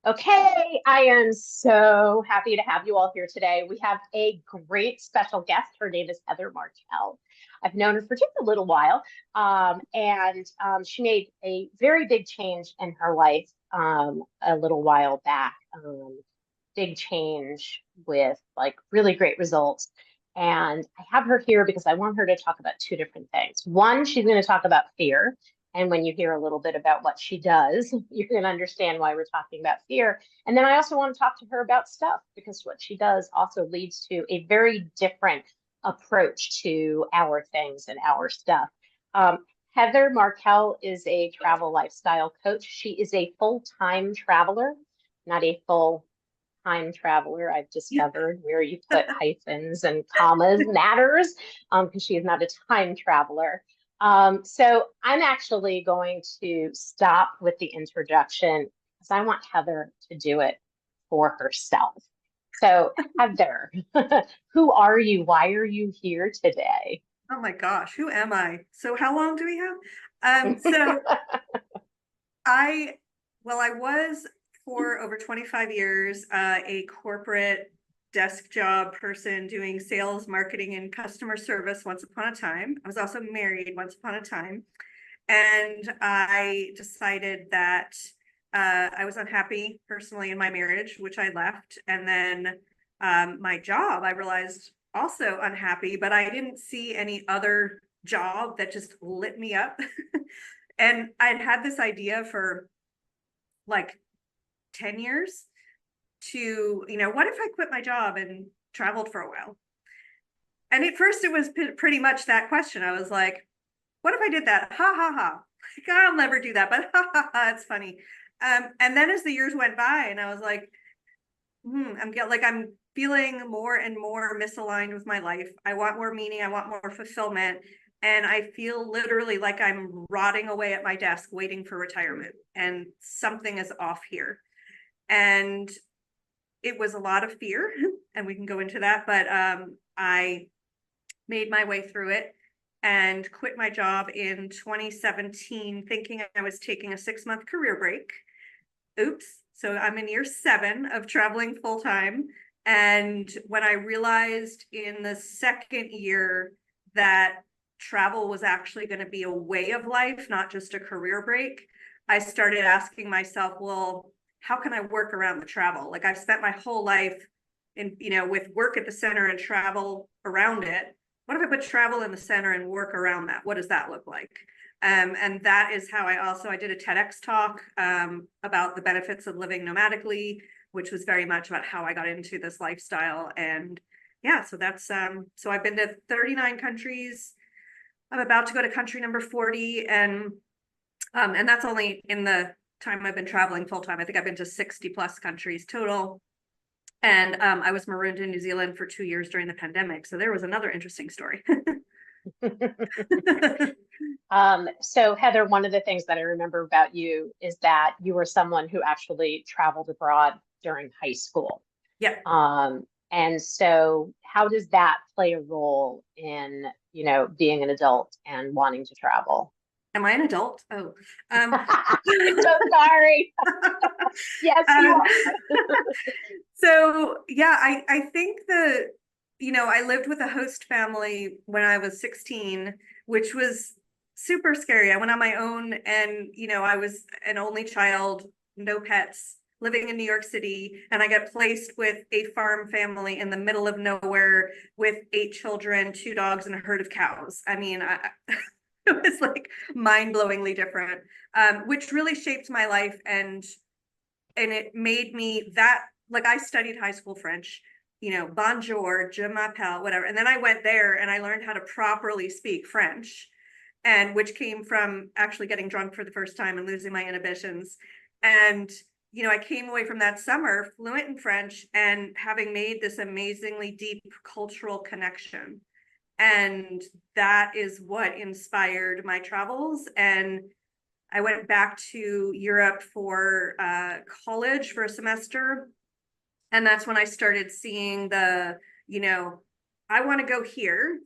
Okay, I am so happy to have you all here today. We have a great special guest. Her name is Heather Markel. I've known her for just a little while, and she made a very big change in her life a little while back. Big change with like really great results. And I have her here because I want her to talk about two different things. One, she's going to talk about fear. And when you hear a little bit about what she does, you're going to understand why we're talking about fear. And then I also want to talk to her about stuff because what she does also leads to a very different approach to our things and our stuff. Um, Heather Markel is a travel lifestyle coach. She is a full time traveler, not a full time traveler. I've discovered where you put hyphens and commas matters because she is not a time traveler. So I'm actually going to stop with the introduction because I want Heather to do it for herself. So Heather, who are you? Why are you here today? Oh my gosh, who am I? So how long do we have? So I, well, I was for over 25 years a corporate desk job person doing sales, marketing, and customer service once upon a time. I was also married once upon a time. And I decided that I was unhappy personally in my marriage, which I left. And then my job, I realized also unhappy, but I didn't see any other job that just lit me up. And I'd had this idea for like 10 years to, what if I quit my job and traveled for a while? And at first it was pretty much that question. I was like, what if I did that? Ha ha ha. Like, I'll never do that, but ha ha ha, it's funny. And then as the years went by and I was like, I'm feeling more and more misaligned with my life. I want more meaning. I want more fulfillment. And I feel literally like I'm rotting away at my desk waiting for retirement. And something is off here. And it was a lot of fear, and we can go into that. But I made my way through it and quit my job in 2017, thinking I was taking a 6-month career break. Oops. So I'm in year 7 of traveling full time. And when I realized in the second year that travel was actually going to be a way of life, not just a career break, I started asking myself, well, how can I work around the travel? Like I've spent my whole life in, with work at the center and travel around it. What if I put travel in the center and work around that? What does that look like? And that is how I did a TEDx talk about the benefits of living nomadically, which was very much about how I got into this lifestyle. And yeah, so that's so I've been to 39 countries. I'm about to go to country number 40, and that's only in the time I've been traveling full time. I think I've been to 60 plus countries total. And I was marooned in New Zealand for 2 years during the pandemic. So there was another interesting story. So Heather, one of the things that I remember about you is that you were someone who actually traveled abroad during high school. Yeah. And so how does that play a role in, being an adult and wanting to travel? Am I an adult? Oh, I'm so sorry. Yes, you um, are. so yeah, I think I lived with a host family when I was 16, which was super scary. I went on my own, and I was an only child, no pets, living in New York City, and I got placed with a farm family in the middle of nowhere with 8 children, 2 dogs, and a herd of cows. I mean, it was like mind-blowingly different, which really shaped my life, and it made me that, like, I studied high school French, bonjour, je m'appelle, whatever. And then I went there and I learned how to properly speak French, and which came from actually getting drunk for the first time and losing my inhibitions. And, I came away from that summer fluent in French and having made this amazingly deep cultural connection. And that is what inspired my travels. And I went back to Europe for college for a semester. And that's when I started seeing I want to go here.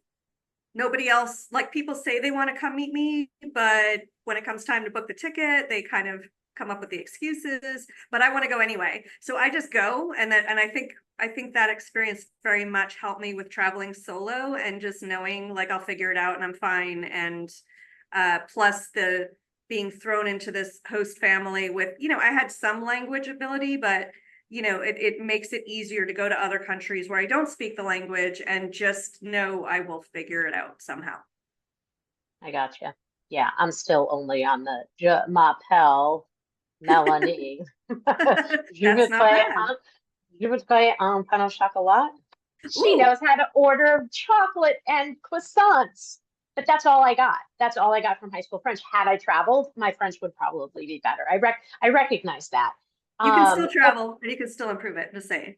Nobody else, like, people say they want to come meet me, but when it comes time to book the ticket, they kind of come up with the excuses, but I want to go anyway. So I just go. And I think that experience very much helped me with traveling solo and just knowing like I'll figure it out and I'm fine. And plus the being thrown into this host family with, I had some language ability, but it makes it easier to go to other countries where I don't speak the language and just know I will figure it out somehow. I gotcha. Yeah, I'm still only on the Markel, Melanie. Je That's not voudrais bad. je voudrais un pain au chocolat. She Ooh, knows how to order chocolate and croissants. But that's all I got. That's all I got from high school French. Had I traveled, my French would probably be better. I recognize that. you can still But travel and you can still improve it. Just saying.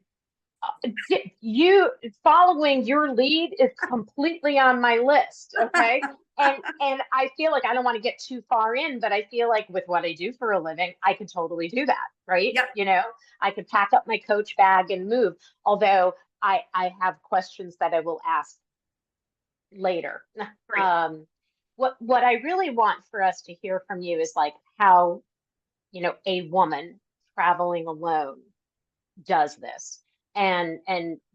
you following your lead is completely on my list. Okay. And I feel like I don't want to get too far in, but I feel like with what I do for a living, I could totally do that. Right. Yep. I could pack up my coach bag and move. Although I have questions that I will ask later. Great. What I really want for us to hear from you is like how, a woman traveling alone does this. And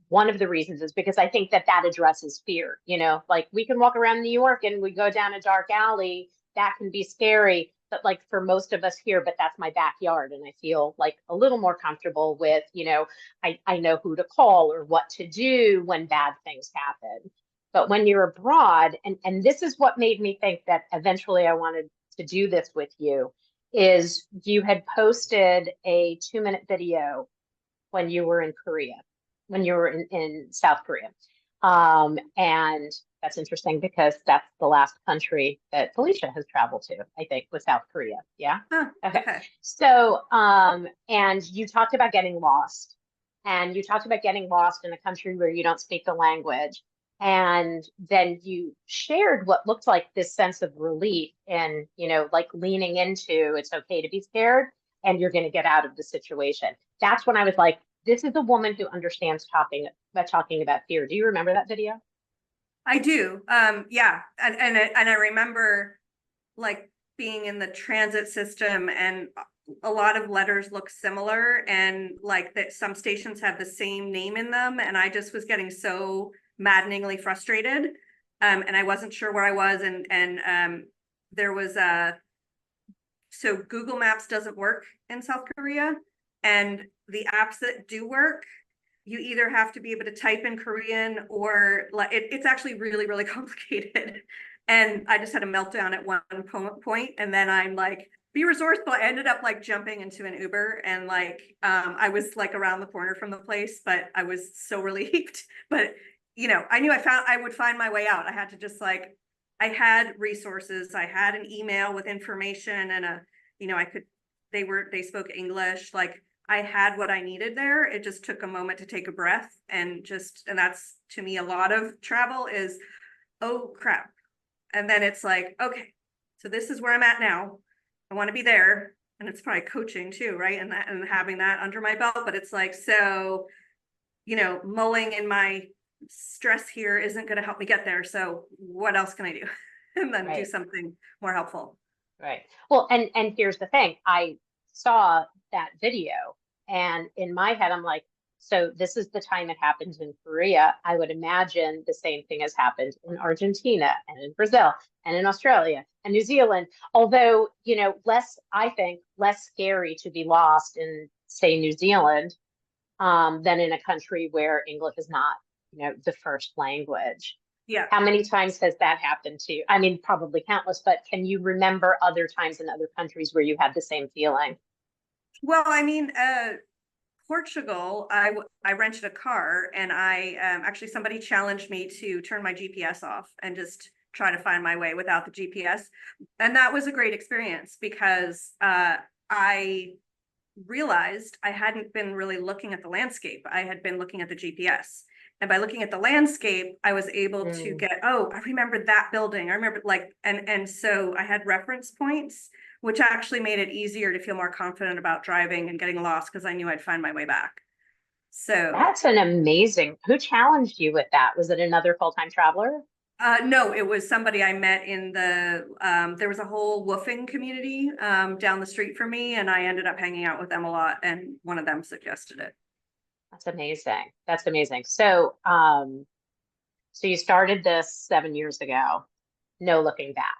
one of the reasons is because I think that addresses fear. Like we can walk around New York and we go down a dark alley, that can be scary, but like for most of us here, but that's my backyard and I feel like a little more comfortable with, I know who to call or what to do when bad things happen. But when you're abroad, and this is what made me think that eventually I wanted to do this with you, is you had posted a 2-minute video when you were in Korea, when you were in South Korea. And that's interesting because that's the last country that Felicia has traveled to, I think, was South Korea. Yeah. Huh, Okay. okay. So, and you talked about getting lost, and you talked about getting lost in a country where you don't speak the language. And then you shared what looked like this sense of relief and, like leaning into it's okay to be scared and you're going to get out of the situation. That's when I was like, this is a woman who understands talking about fear. Do you remember that video? I do. Yeah. And I remember like being in the transit system and a lot of letters look similar and like that some stations have the same name in them. And I just was getting so maddeningly frustrated. And I wasn't sure where I was. And there was so Google Maps doesn't work in South Korea. And the apps that do work, you either have to be able to type in Korean or it's actually really, really complicated. And I just had a meltdown at one point. And then I'm like, be resourceful. I ended up like jumping into an Uber and like, I was like around the corner from the place, but I was so relieved. But, I knew I would find my way out. I had to just like, I had resources. I had an email with information and they spoke English. Like I had what I needed there. It just took a moment to take a breath and that's to me, a lot of travel is, oh crap. And then it's like, okay, so this is where I'm at now. I want to be there. And it's probably coaching too, right? And having that under my belt, but it's like, so, mulling in my stress here isn't going to help me get there. So what else can I do? And then do Right. something more helpful. Right. Well, and here's the thing. I saw that video and in my head, I'm like, so this is the time it happens in Korea. I would imagine the same thing has happened in Argentina and in Brazil and in Australia and New Zealand. Although, I think less scary to be lost in, say, New Zealand, than in a country where English is not, the first language. Yeah. How many times has that happened to you? I mean, probably countless, but can you remember other times in other countries where you had the same feeling? Well, I mean, Portugal, I rented a car and I actually somebody challenged me to turn my GPS off and just try to find my way without the GPS. And that was a great experience because I realized I hadn't been really looking at the landscape. I had been looking at the GPS. And by looking at the landscape, I was able to get, oh, I remember that building. I remember like, and so I had reference points, which actually made it easier to feel more confident about driving and getting lost because I knew I'd find my way back. So That's an amazing. Who challenged you with that? Was it another full-time traveler? No, it was somebody I met in there was a whole woofing community down the street from me, and I ended up hanging out with them a lot, and one of them suggested it. That's amazing. That's amazing. So, so you started this 7 years ago. No looking back.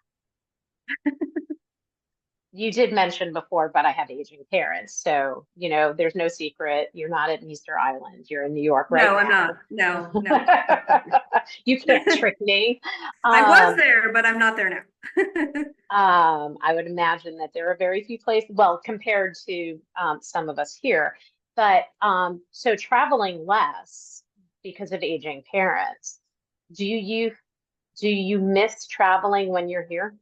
You did mention before, but I have aging parents. So, there's no secret. You're not at Easter Island. You're in New York right No, I'm not. now. No, no. You can't trick me. I was Um, there, but I'm not there now. I would imagine that there are very few places, well, compared to some of us here, but so traveling less because of aging parents. Do you do you miss traveling when you're here?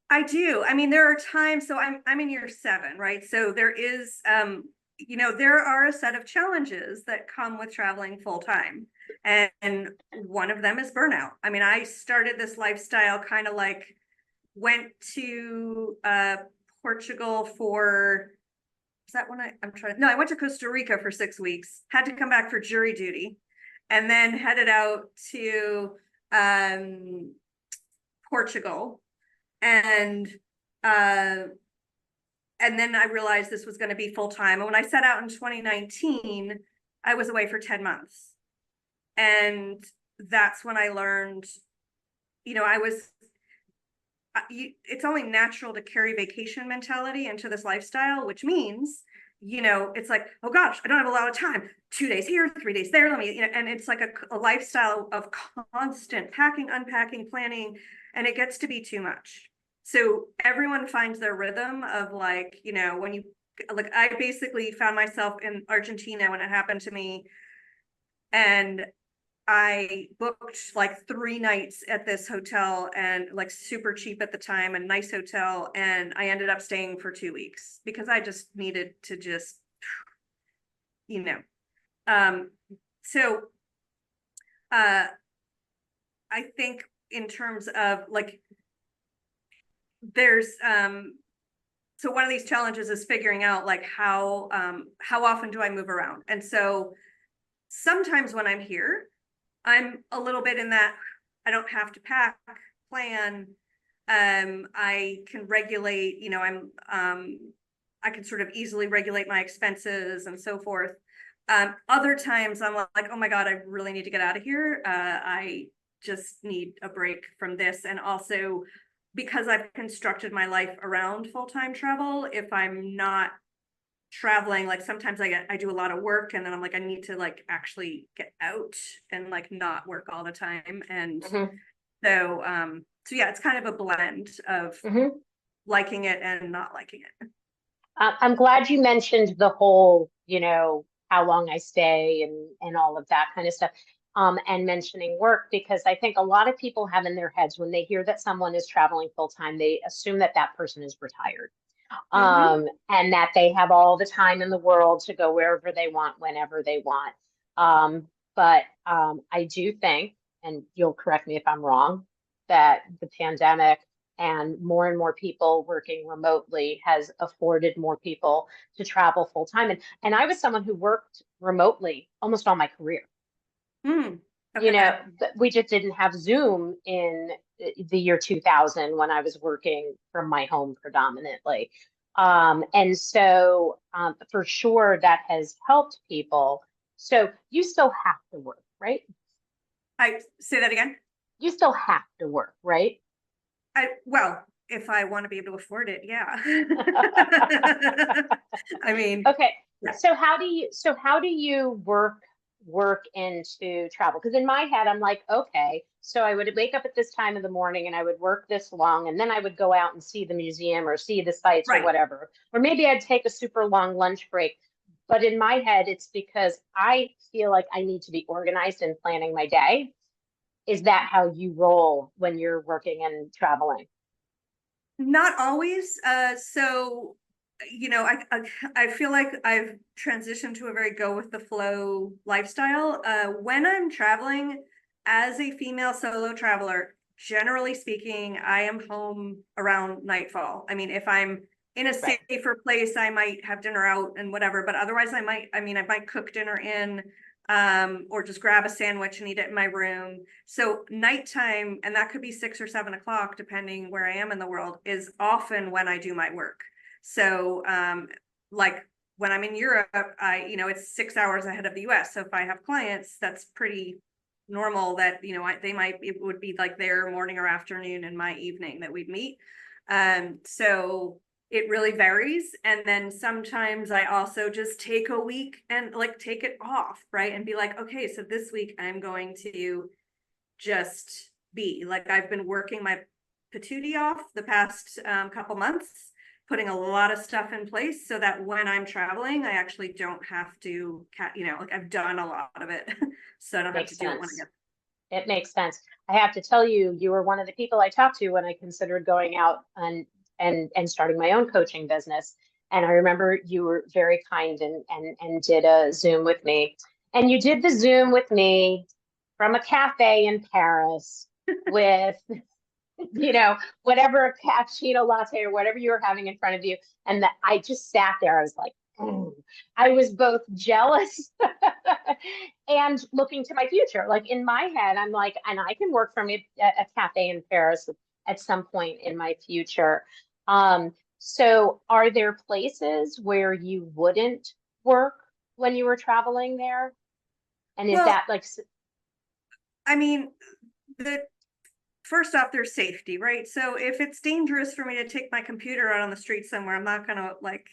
I do. I mean, there are times, so I'm in year 7, right? So there is there are a set of challenges that come with traveling full time. And one of them is burnout. I mean, I started this lifestyle kind of like went to Portugal for is that when I'm trying to no, I went to Costa Rica for 6 weeks, had to come back for jury duty, and then headed out to um Portugal and uh and then I realized this was going to be full time. And when I set out in 2019, I was away for 10 months. And that's when I learned, I was it's only natural to carry vacation mentality into this lifestyle, which means, it's like, oh gosh, I don't have a lot of time. 2 days here, 3 days there. Let me, and it's like a lifestyle of constant packing, unpacking, planning, and it gets to be too much. So everyone finds their rhythm of like, when you like, I basically found myself in Argentina when it happened to me, and I booked like 3 nights at this hotel and like super cheap at the time, a nice hotel. And I ended up staying for 2 weeks because I just needed to just, you know, um, so, I think in terms of like, there's, so one of these challenges is figuring out like how often do I move around? And so sometimes when I'm here, I'm a little bit in that I don't have to pack, plan. I can regulate, I can sort of easily regulate my expenses and so forth. Other times I'm like, oh my God, I really need to get out of here. I just need a break from this. And also because I've constructed my life around full-time travel, if I'm not traveling, like sometimes I do a lot of work and then I'm like, I need to like actually get out and like not work all the time. And Hmm. so yeah, it's kind of a blend of Hmm. liking it and not liking it. I'm glad you mentioned the whole, how long I stay and all of that kind of stuff. And mentioning work, because I think a lot of people have in their heads when they hear that someone is traveling full time, they assume that that person is retired, Mm-hmm. and that they have all the time in the world to go wherever they want, whenever they want. But I do think, and you'll correct me if I'm wrong, that the pandemic and more people working remotely has afforded more people to travel full time. And I was someone who worked remotely almost all my career. Mm. You know, Okay. we just didn't have Zoom in the year 2000 when I was working from my home predominantly. And so for sure that has helped people. So you still have to work, right? I say that again. You still have to work, right? Well, if I want to be able to afford it, yeah. I mean, Okay. yeah. So how do you work into travel? Because in my head, I'm like, okay, so I would wake up at this time of the morning and I would work this long, and then I would go out and see the museum or see the sites or Right. whatever. Or maybe I'd take a super long lunch break. But in my head, it's because I feel like I need to be organized in planning my day. Is that how you roll when you're working and traveling? Not always. So, I feel like I've transitioned to a very go with the flow lifestyle. When I'm traveling as a female solo traveler, generally speaking, I am home around nightfall. I mean, if I'm in a Right. safer place, I might have dinner out and whatever, but otherwise I might cook dinner in. or just grab a sandwich and eat it in my room. So nighttime, and that could be 6 or 7 o'clock, depending where I am in the world, is often when I do my work. So, like when I'm in Europe, it's 6 hours ahead of the US. So if I have clients, that's pretty normal that, it would be like their morning or afternoon and my evening that we'd meet. So it really varies. And then sometimes I also just take a week and like take it off, right? And be like, okay, so this week I'm going to just be like, I've been working my patootie off the past couple months, putting a lot of stuff in place so that when I'm traveling, I actually don't have to, like I've done a lot of it. So I don't have to Makes do it when I sense. get. It makes sense. I have to tell you, you were one of the people I talked to when I considered going out and starting my own coaching business. And I remember you were very kind and did a Zoom with me. And you did the Zoom with me from a cafe in Paris with, whatever cappuccino latte or whatever you were having in front of you. And that I just sat there. I was like, "Mm." I was both jealous and looking to my future. Like in my head, I'm like, and I can work from a cafe in Paris at some point in my future. So are there places where you wouldn't work when you were traveling there? And is Well, that like, I mean, the first off, there's safety, right? So if it's dangerous for me to take my computer out on the street somewhere, I'm not gonna like,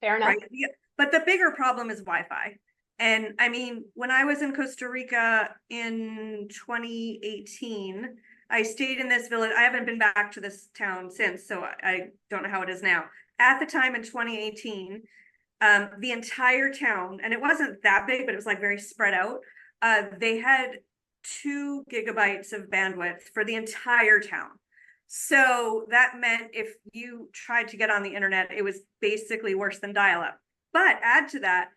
fair enough? right? Yeah. But the bigger problem is Wi-Fi. And I mean, when I was in Costa Rica in 2018, I stayed in this village. I haven't been back to this town since, so I don't know how it is now. At the time in 2018, the entire town, and it wasn't that big, but it was like very spread out. They had 2 gigabytes of bandwidth for the entire town. So that meant if you tried to get on the internet, it was basically worse than dial-up. But add to that,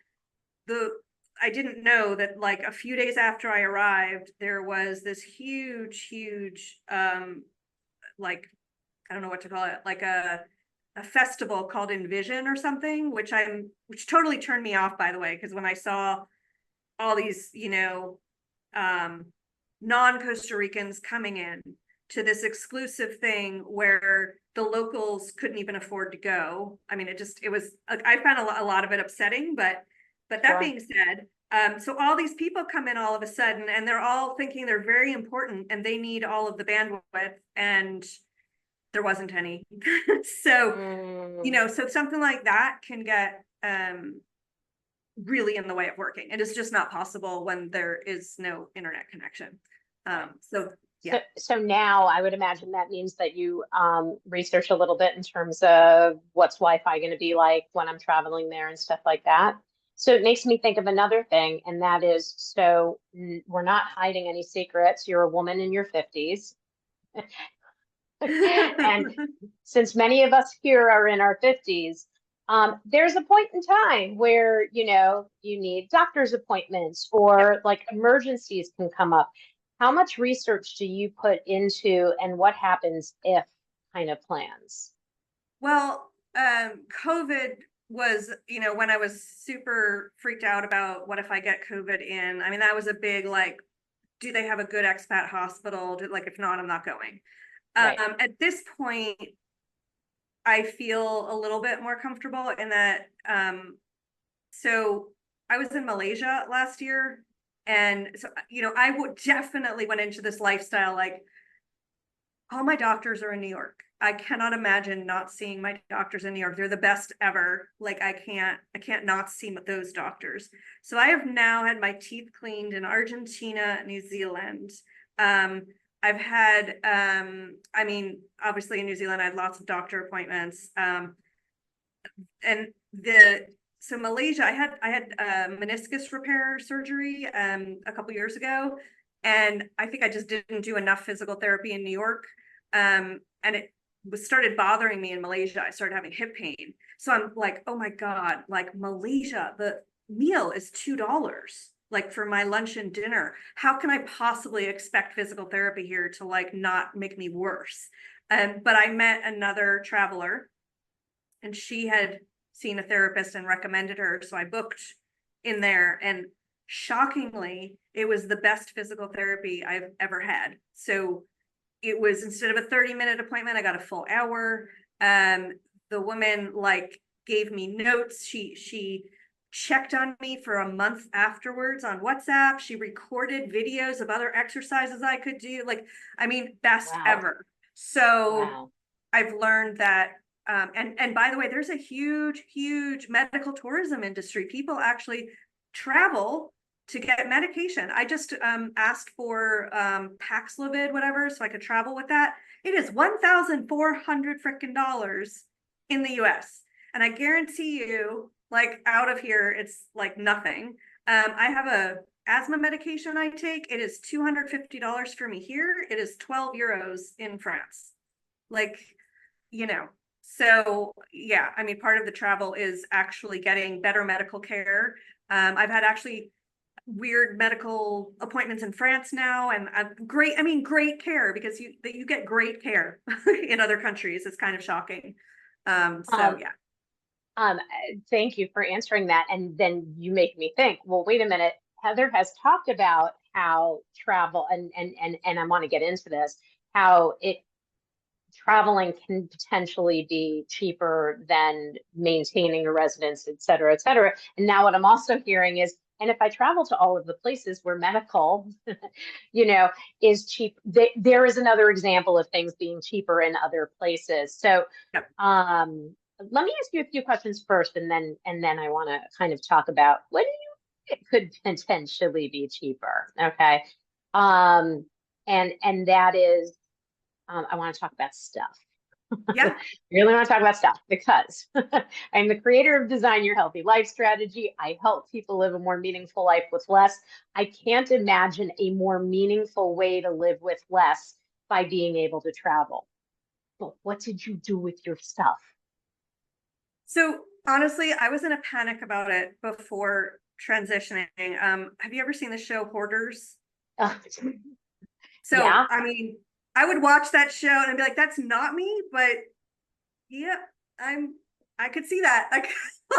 I didn't know that like a few days after I arrived, there was this huge, like, I don't know what to call it, like a festival called Envision or something, which totally turned me off, by the way, because when I saw all these, non-Costa Ricans coming in to this exclusive thing where the locals couldn't even afford to go. I mean, it was, I found a lot of it upsetting, but that Sure. being said, so all these people come in all of a sudden and they're all thinking they're very important and they need all of the bandwidth, and there wasn't any. So, Mm, so something like that can get really in the way of working. It is just not possible when there is no internet connection. right. So So, yeah. so now I would imagine that means that you research a little bit in terms of what's Wi-Fi going to be like when I'm traveling there and stuff like that. So it makes me think of another thing, and that is, so we're not hiding any secrets. You're a woman in your 50s. And since many of us here are in our 50s, there's a point in time where, you need doctor's appointments Yep. or like emergencies can come up. How much research do you put into and what happens if kind of plans? Well, COVID was, when I was super freaked out about what if I get COVID in. I mean, that was a big like, do they have a good expat hospital? Like, if not, I'm not going. Right. At this point, I feel a little bit more comfortable in that. So I was in Malaysia last year, and so I would definitely went into this lifestyle like all my doctors are in New York. I cannot imagine not seeing my doctors in New York. They're the best ever. Like I can't not see those doctors. So I have now had my teeth cleaned in Argentina, New Zealand. I've had, I mean, obviously in New Zealand, I had lots of doctor appointments. And so Malaysia, I had meniscus repair surgery a couple years ago, and I think I just didn't do enough physical therapy in New York, and it was started bothering me in Malaysia. I started having hip pain, so I'm like, oh my god, like Malaysia, the meal is $2. Like for my lunch and dinner, how can I possibly expect physical therapy here to like not make me worse? But I met another traveler and she had seen a therapist and recommended her. So I booked in there, and shockingly, it was the best physical therapy I've ever had. So it was, instead of a 30-minute appointment, I got a full hour. The woman like gave me notes. She checked on me for a month afterwards on WhatsApp. She recorded videos of other exercises I could do. Like, I mean, best Wow. ever. So Wow. I've learned that, and by the way, there's a huge medical tourism industry. People actually travel to get medication. I just asked for Paxlovid, whatever, so I could travel with that. It is $1,400 freaking dollars in the US. And I guarantee you, like out of here, it's like nothing. I have a asthma medication I take. It is $250 for me here. It is 12 euros in France. Like, you know, so yeah, I mean, part of the travel is actually getting better medical care. I've had actually weird medical appointments in France now, and great, I mean, great care, because you get great care in other countries. It's kind of shocking. So Um, yeah. um, Thank you for answering that. And then you make me think, well, wait a minute. Heather has talked about how travel and I want to get into this, how it traveling can potentially be cheaper than maintaining a residence, et cetera, et cetera. And now what I'm also hearing is, and if I travel to all of the places where medical, you know, is cheap, there is another example of things being cheaper in other places. So, Yep. let me ask you a few questions first, and then I want to kind of talk about what do you think could potentially be cheaper. Okay. Um, and that is, I want to talk about stuff. Yeah. Really want to talk about stuff because I'm the creator of Design Your Healthy Life strategy. I help people live a more meaningful life with less. I can't imagine a more meaningful way to live with less by being able to travel. But what did you do with your stuff? So honestly, I was in a panic about it before transitioning. Have you ever seen the show Hoarders? Uh, So, yeah, I mean, I would watch that show and I'd be like, that's not me, but yeah, I could see that. Like,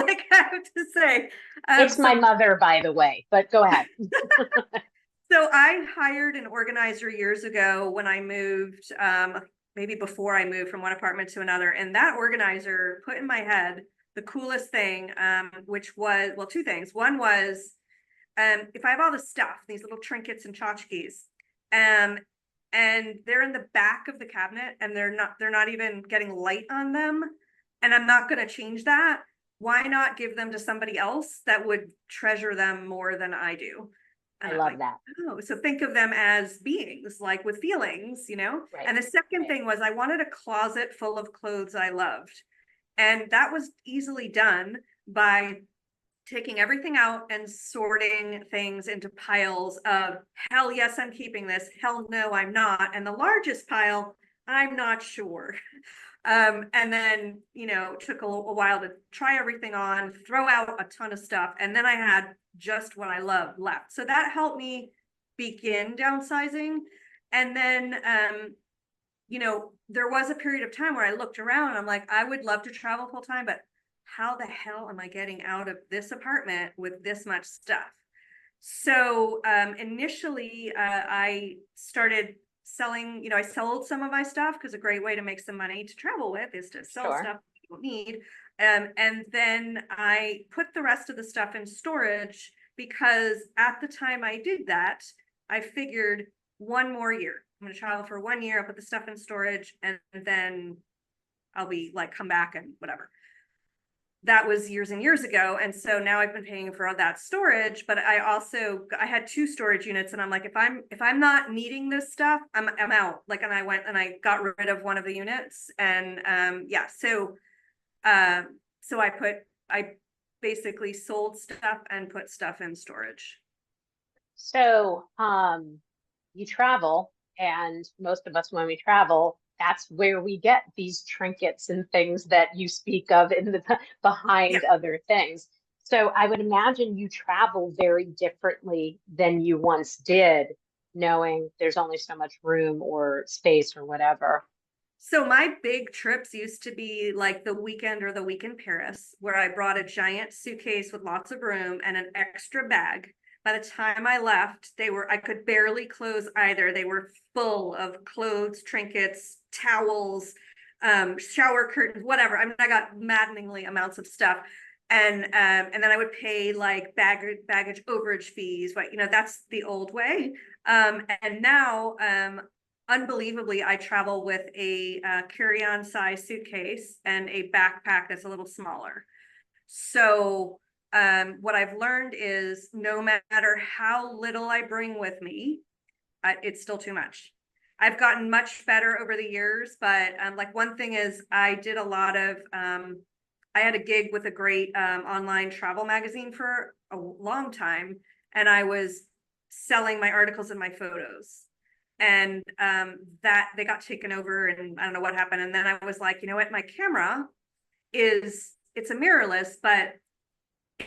like I have to say. it's my So, mother, by the way, but go ahead. so I hired an organizer years ago when I moved, maybe before I moved from one apartment to another. And that organizer put in my head the coolest thing, which was, well, two things. One was, if I have all this stuff, these little trinkets and tchotchkes, um, and they're in the back of the cabinet and they're not even getting light on them, and I'm not going to change that, why not give them to somebody else that would treasure them more than I do? I And I'm love like, that. oh, so think of them as beings, like with feelings, you know? Right, And the second right. thing was I wanted a closet full of clothes I loved. And that was easily done by taking everything out and sorting things into piles of, hell yes, I'm keeping this, hell no, I'm not. And the largest pile, I'm not sure. And then, you know, took a while to try everything on, throw out a ton of stuff. And then I had just what I loved left. So that helped me begin downsizing. And then, you know, there was a period of time where I looked around and I'm like, I would love to travel full time, but how the hell am I getting out of this apartment with this much stuff? So initially, I started selling, you know, I sold some of my stuff because a great way to make some money to travel with is to sell Sure. stuff you don't need. And then I put the rest of the stuff in storage because at the time I did that, I figured one more year. I'm going to travel for 1 year. I'll put the stuff in storage and then I'll be like, come back and whatever. That was years and years ago. And so now I've been paying for all that storage, but I had two storage units and I'm like, if I'm not needing this stuff, I'm out. Like, and I went and I got rid of one of the units and, yeah. So I basically sold stuff and put stuff in storage. So, you travel, and most of us, when we travel, that's where we get these trinkets and things that you speak of in the Yeah. behind other things. So I would imagine you travel very differently than you once did, knowing there's only so much room or space or whatever. So my big trips used to be like the weekend or the week in Paris, where I brought a giant suitcase with lots of room and an extra bag By the time I left, I could barely close either. They were full of clothes, trinkets, towels, shower curtains, whatever. I mean, I got maddeningly amounts of stuff. And then I would pay like baggage overage fees, but that's the old way. And now, unbelievably, I travel with a carry-on size suitcase and a backpack that's a little smaller. So what I've learned is no matter how little I bring with me, it's still too much. I've gotten much better over the years, but like one thing is I did a lot of, I had a gig with a great online travel magazine for a long time, and I was selling my articles and my photos. And that they got taken over, and I don't know what happened. And then I was like, you know what, my camera it's a mirrorless, but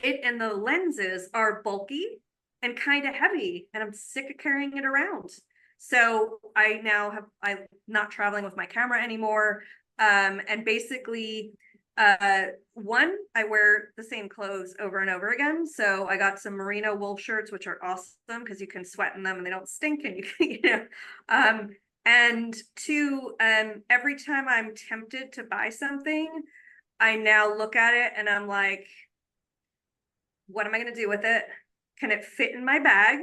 it and the lenses are bulky and kind of heavy, and I'm sick of carrying it around. So I'm not traveling with my camera anymore. And basically, one, I wear the same clothes over and over again. So I got some merino wool shirts, which are awesome because you can sweat in them and they don't stink, and you can, and two, every time I'm tempted to buy something, I now look at it and I'm like, what am I going to do with it? Can it fit in my bag?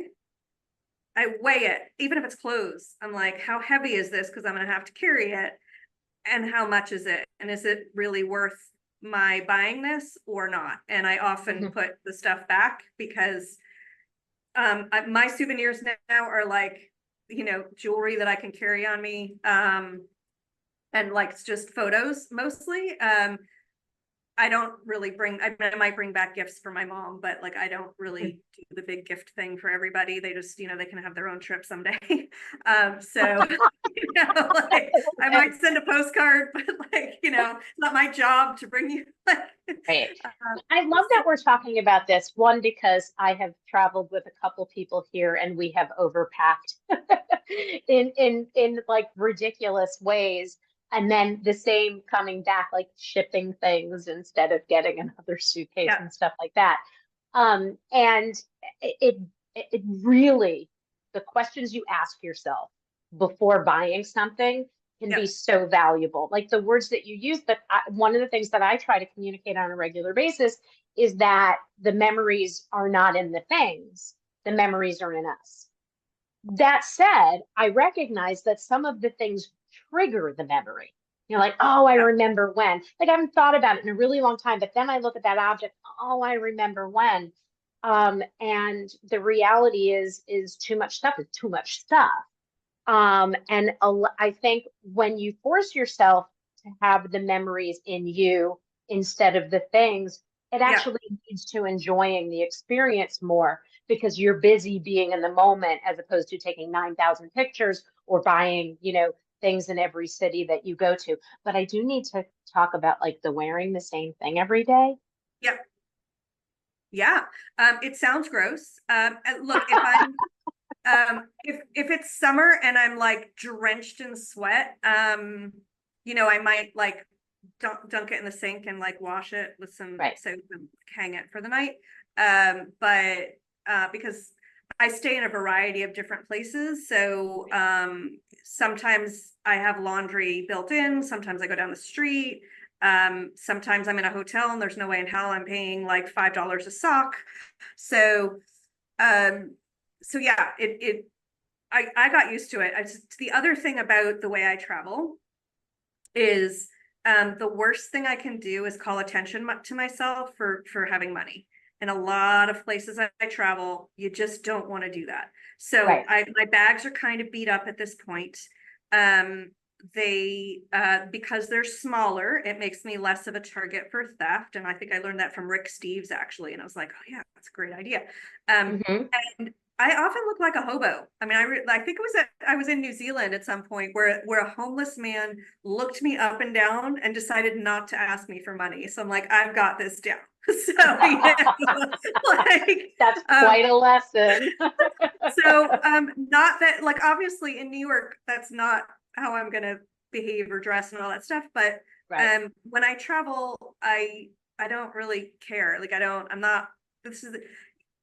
I weigh it, even if it's clothes. I'm like, how heavy is this? Because I'm going to have to carry it. And how much is it? And is it really worth my buying this or not? And I often put the stuff back because my souvenirs now are like, jewelry that I can carry on me. And like it's just photos mostly. I don't really I might bring back gifts for my mom, but like I don't really do the big gift thing for everybody. They just, they can have their own trip someday. So like I might send a postcard, but like, it's not my job to bring you like Right. I love that we're talking about this. One, because I have traveled with a couple people here and we have overpacked in like ridiculous ways. And then the same coming back, like shipping things instead of getting another suitcase and stuff like that. And it really, the questions you ask yourself before buying something can be so valuable. Like the words that you use, but one of the things that I try to communicate on a regular basis is that the memories are not in the things, the memories are in us. That said, I recognize that some of the things trigger the memory. Like, oh, I remember when. Like I haven't thought about it in a really long time, but then I look at that object, oh, I remember when. And the reality is too much stuff is too much stuff. And I think when you force yourself to have the memories in you instead of the things, it actually leads to enjoying the experience more because you're busy being in the moment as opposed to taking 9,000 pictures or buying, things in every city that you go to. But I do need to talk about like the wearing the same thing every day. Yep. Yeah. It sounds gross. Look, if I'm if it's summer and I'm like drenched in sweat, I might like dunk it in the sink and like wash it with some soap and hang it for the night. But because I stay in a variety of different places, so sometimes I have laundry built in, sometimes I go down the street. Sometimes I'm in a hotel and there's no way in hell I'm paying like $5 a sock. So yeah, I got used to it. The other thing about the way I travel is the worst thing I can do is call attention to myself for having money. In a lot of places I travel, you just don't want to do that. So my bags are kind of beat up at this point. They because they're smaller, it makes me less of a target for theft. And I think I learned that from Rick Steves actually. And I was like, oh yeah, that's a great idea. And I often look like a hobo. I mean, I think I was in New Zealand at some point where a homeless man looked me up and down and decided not to ask me for money. So I'm like, I've got this down. So like that's quite a lesson. So not that like obviously in New York, that's not how I'm gonna behave or dress and all that stuff. But when I travel, I don't really care. Like I'm not.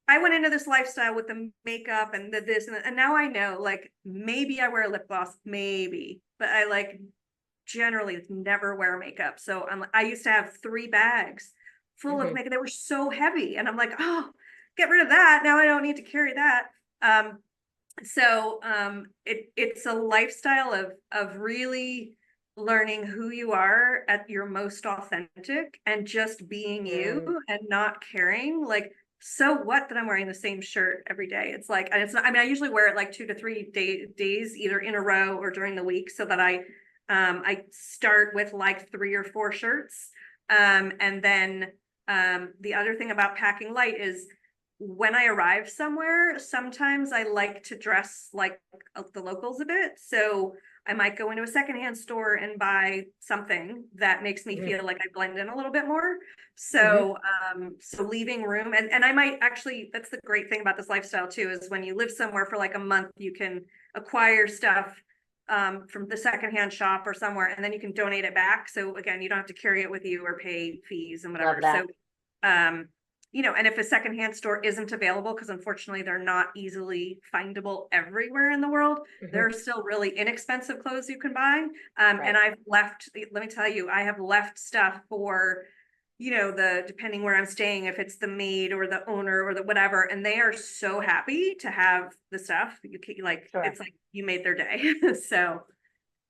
I went into this lifestyle with the makeup and the this and now I know, like, maybe I wear lip gloss, maybe, but I like generally never wear makeup. So I used to have 3 bags full of Mhm. makeup. They were so heavy, and I'm like, oh, get rid of that. Now I don't need to carry that. Um, it's a lifestyle of really learning who you are at your most authentic and just being Mm. you and not caring. Like, so what that I'm wearing the same shirt every day? It's like, and it's not, I mean, I usually wear it like 2 to 3 days, either in a row or during the week, so that I start with like 3 or 4 shirts. And then the other thing about packing light is when I arrive somewhere, sometimes I like to dress like the locals a bit. So I might go into a secondhand store and buy something that makes me Mhm. feel like I blend in a little bit more. Mhm. So leaving room, and I might actually, that's the great thing about this lifestyle too, is when you live somewhere for like a month, you can acquire stuff from the secondhand shop or somewhere, and then you can donate it back. So again, you don't have to carry it with you or pay fees and Love whatever. that. So and if a secondhand store isn't available, because unfortunately they're not easily findable everywhere in the world, there Mhm. are still really inexpensive clothes you can buy. And Right. I've left, let me tell you, I have left stuff for, depending where I'm staying, if it's the maid or the owner or the whatever, and they are so happy to have the stuff. You can, like, Sure. it's like you made their day. So,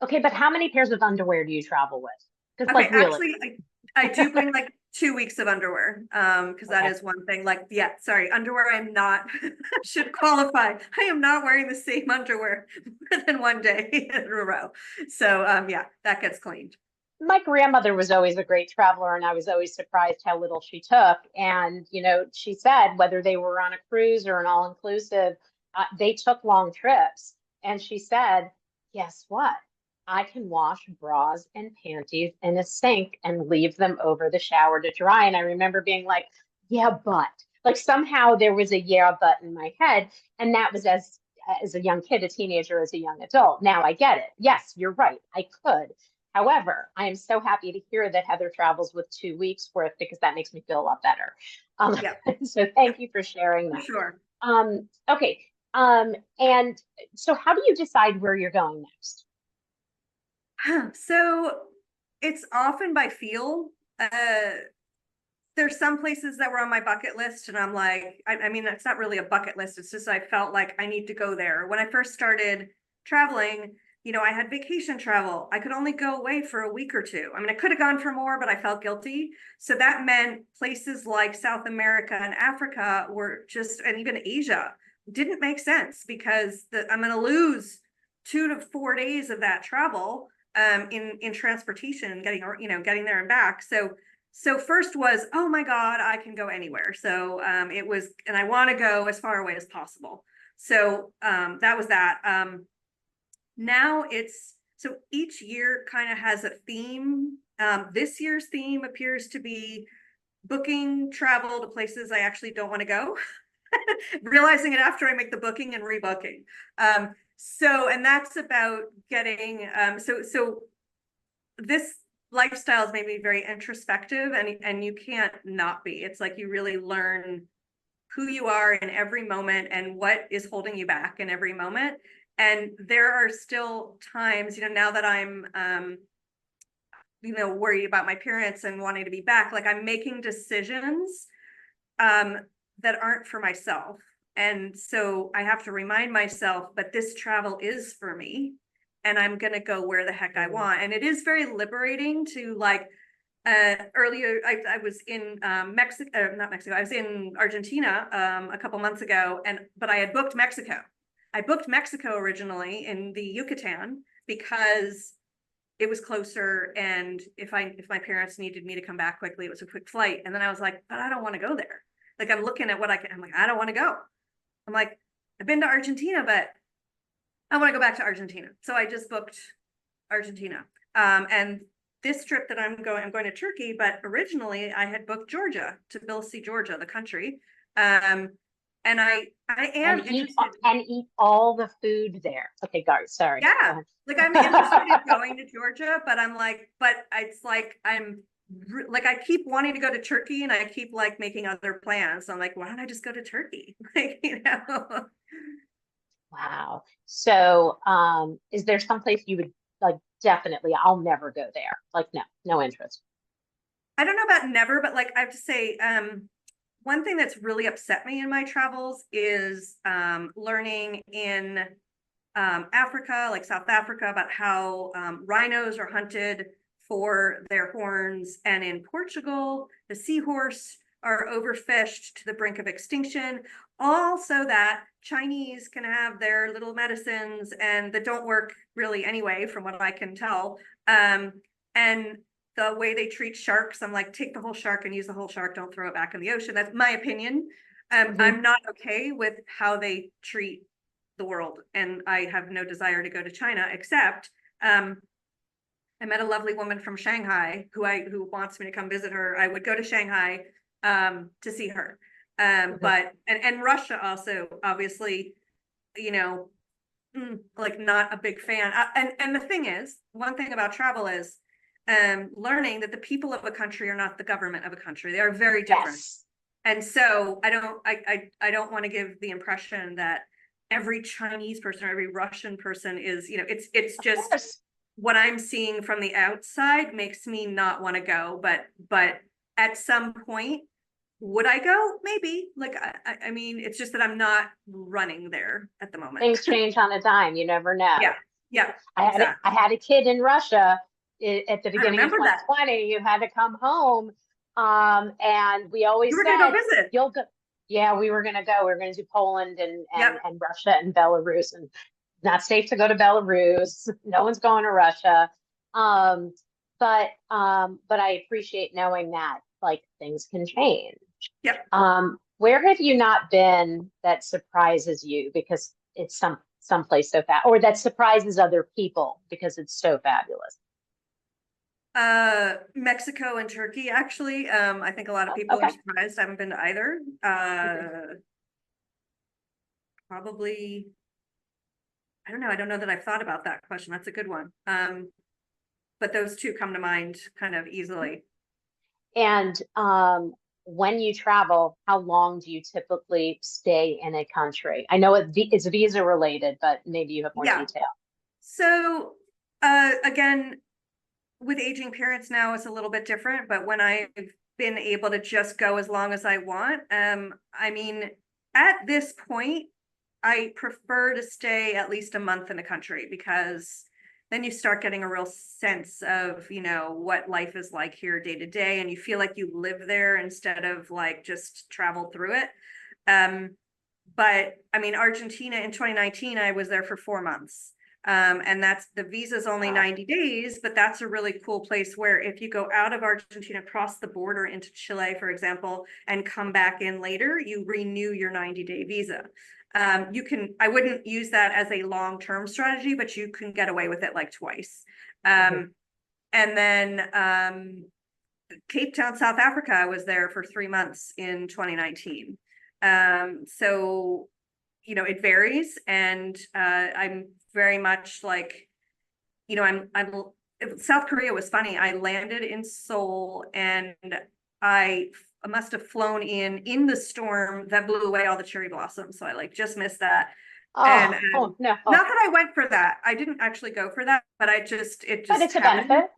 Okay, but how many pairs of underwear do you travel with? Because, okay, like, really. actually, I do bring like 2 weeks of underwear, because that Okay. is one thing. Like, yeah, sorry, underwear. I'm not should qualify. I am not wearing the same underwear more than one day in a row. So, yeah, that gets cleaned. My grandmother was always a great traveler, and I was always surprised how little she took. And, she said whether they were on a cruise or an all-inclusive, they took long trips. And she said, guess what? I can wash bras and panties in a sink and leave them over the shower to dry. And I remember being like, yeah, but like somehow there was a yeah, but in my head. And that was as a young kid, a teenager, as a young adult. Now I get it. Yes, you're right. I could. However, I am so happy to hear that Heather travels with 2 weeks worth because that makes me feel a lot better. Um, Yeah, so yeah, thank you for sharing for that. sure. Okay. And so how do you decide where you're going next? So it's often by feel. There's some places that were on my bucket list, and I'm like, I mean, that's not really a bucket list. It's just I felt like I need to go there. When I first started traveling, I had vacation travel. I could only go away for a week or two. I mean, I could have gone for more, but I felt guilty. So that meant places like South America and Africa were just, and even Asia didn't make sense because I'm going to lose 2 to 4 days of that travel in transportation, getting there and back. So first was, oh my God, I can go anywhere. So it was, and I want to go as far away as possible. So that was that. Now so each year kind of has a theme. This year's theme appears to be booking travel to places I actually don't want to go, realizing it after I make the booking and rebooking. And that's about getting, so this lifestyle has made me very introspective, and you can't not be. It's like you really learn who you are in every moment and what is holding you back in every moment. And there are still times, now that I'm worried about my parents and wanting to be back, like I'm making decisions um that aren't for myself. And so I have to remind myself, but this travel is for me, and I'm going to go where the heck I Mm. want. And it is very liberating to like, earlier I was in Mexico, not Mexico, I was in Argentina a couple months ago, but I had booked Mexico. I booked Mexico originally in the Yucatan because it was closer, and if my parents needed me to come back quickly, it was a quick flight. And then I was like, but I don't want to go there. Like, I'm looking at what I'm like, I don't want to go. I'm like, I've been to Argentina, but I want to go back to Argentina. So I just booked Argentina. And this trip that I'm going to Turkey, but originally I had booked Georgia to Bill see Georgia, the country. Um, and I And am eat interested. and eat all the food there. Okay, Gar, sorry. Go Yeah, ahead. like I'm interested in going to Georgia, but I'm like, but it's like I'm like I keep wanting to go to Turkey, and I keep like making other plans. So I'm like, why don't I just go to Turkey? Like, Wow. So, is there someplace you would like definitely, I'll never go there. Like, no, no interest. I don't know about never, but like I have to say, one thing that's really upset me in my travels is learning in Africa, like South Africa, about how rhinos are hunted for their horns, and in Portugal, the seahorse are overfished to the brink of extinction, all so that Chinese can have their little medicines and that don't work really anyway, from what I can tell. And the way they treat sharks, I'm like, take the whole shark and use the whole shark, don't throw it back in the ocean. That's my opinion. Mhm. I'm not okay with how they treat the world, and I have no desire to go to China, except I met a lovely woman from Shanghai who wants me to come visit her. I would go to Shanghai to see her. Mhm. But and Russia also, obviously, you know, like not a big fan. And the thing is, one thing about travel is learning that the people of a country are not the government of a country. They are very different. Yes. And so I don't want to give the impression that every Chinese person or every Russian person is, it's Of just course. what I'm seeing from the outside makes me not want to go. But at some point, would I go? Maybe. Like I mean, it's just that I'm not running there at the moment. Things change on a dime. You never Yeah, know. yeah, I exactly. had a kid in Russia at the I beginning of remember that. 2020. You had to come home. And we You always were gonna go said, visit. you'll go. Yeah, we were going to go. We were going to do Poland Yep. and Russia and Belarus, and not safe to go to Belarus. No one's going to Russia. Um, but I appreciate knowing that like things can change. Yep. Where have you not been that surprises you because it's someplace so fat, or that surprises other people because it's so fabulous? Mexico and Turkey, actually. I think a lot of Oh, people are okay. surprised I haven't been to either. Mhm. Probably, I don't know. I don't know that I've thought about that question. That's a good one. But those two come to mind kind of easily. And when you travel, how long do you typically stay in a country? I know it's visa related, but maybe you have more Yeah. detail. So, again, with aging parents now, it's a little bit different, but when I've been able to just go as long as I want, I mean, at this point, I prefer to stay at least a month in a country, because then you start getting a real sense of, what life is like here day to day, and you feel like you live there instead of like just travel through it. Um, but I mean, Argentina in 2019, I was there for 4 months. And that's the visa's only Wow. 90 days, but that's a really cool place where if you go out of Argentina, cross the border into Chile, for example, and come back in later, you renew your 90-day visa. I wouldn't use that as a long-term strategy, but you can get away with it like twice. Mhm. And then Cape Town, South Africa, I was there for 3 months in 2019. So, it varies, and I'm very much like, I'm South Korea was funny. I landed in Seoul, and I must have flown in the storm that blew away all the cherry blossoms. So I like just missed that. And Oh no, not that I went for that. I didn't actually go for that, but it but just it's a happened. benefit.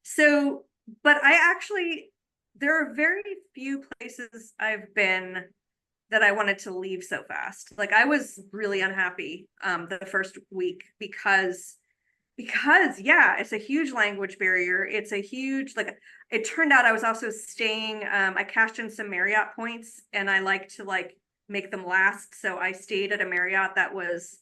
So, but there are very few places I've been that I wanted to leave so fast. Like I was really unhappy the first week, because yeah, it's a huge language barrier. It's a huge, like, it turned out I was also staying, I cashed in some Marriott points, and I like to like make them last. So I stayed at a Marriott that was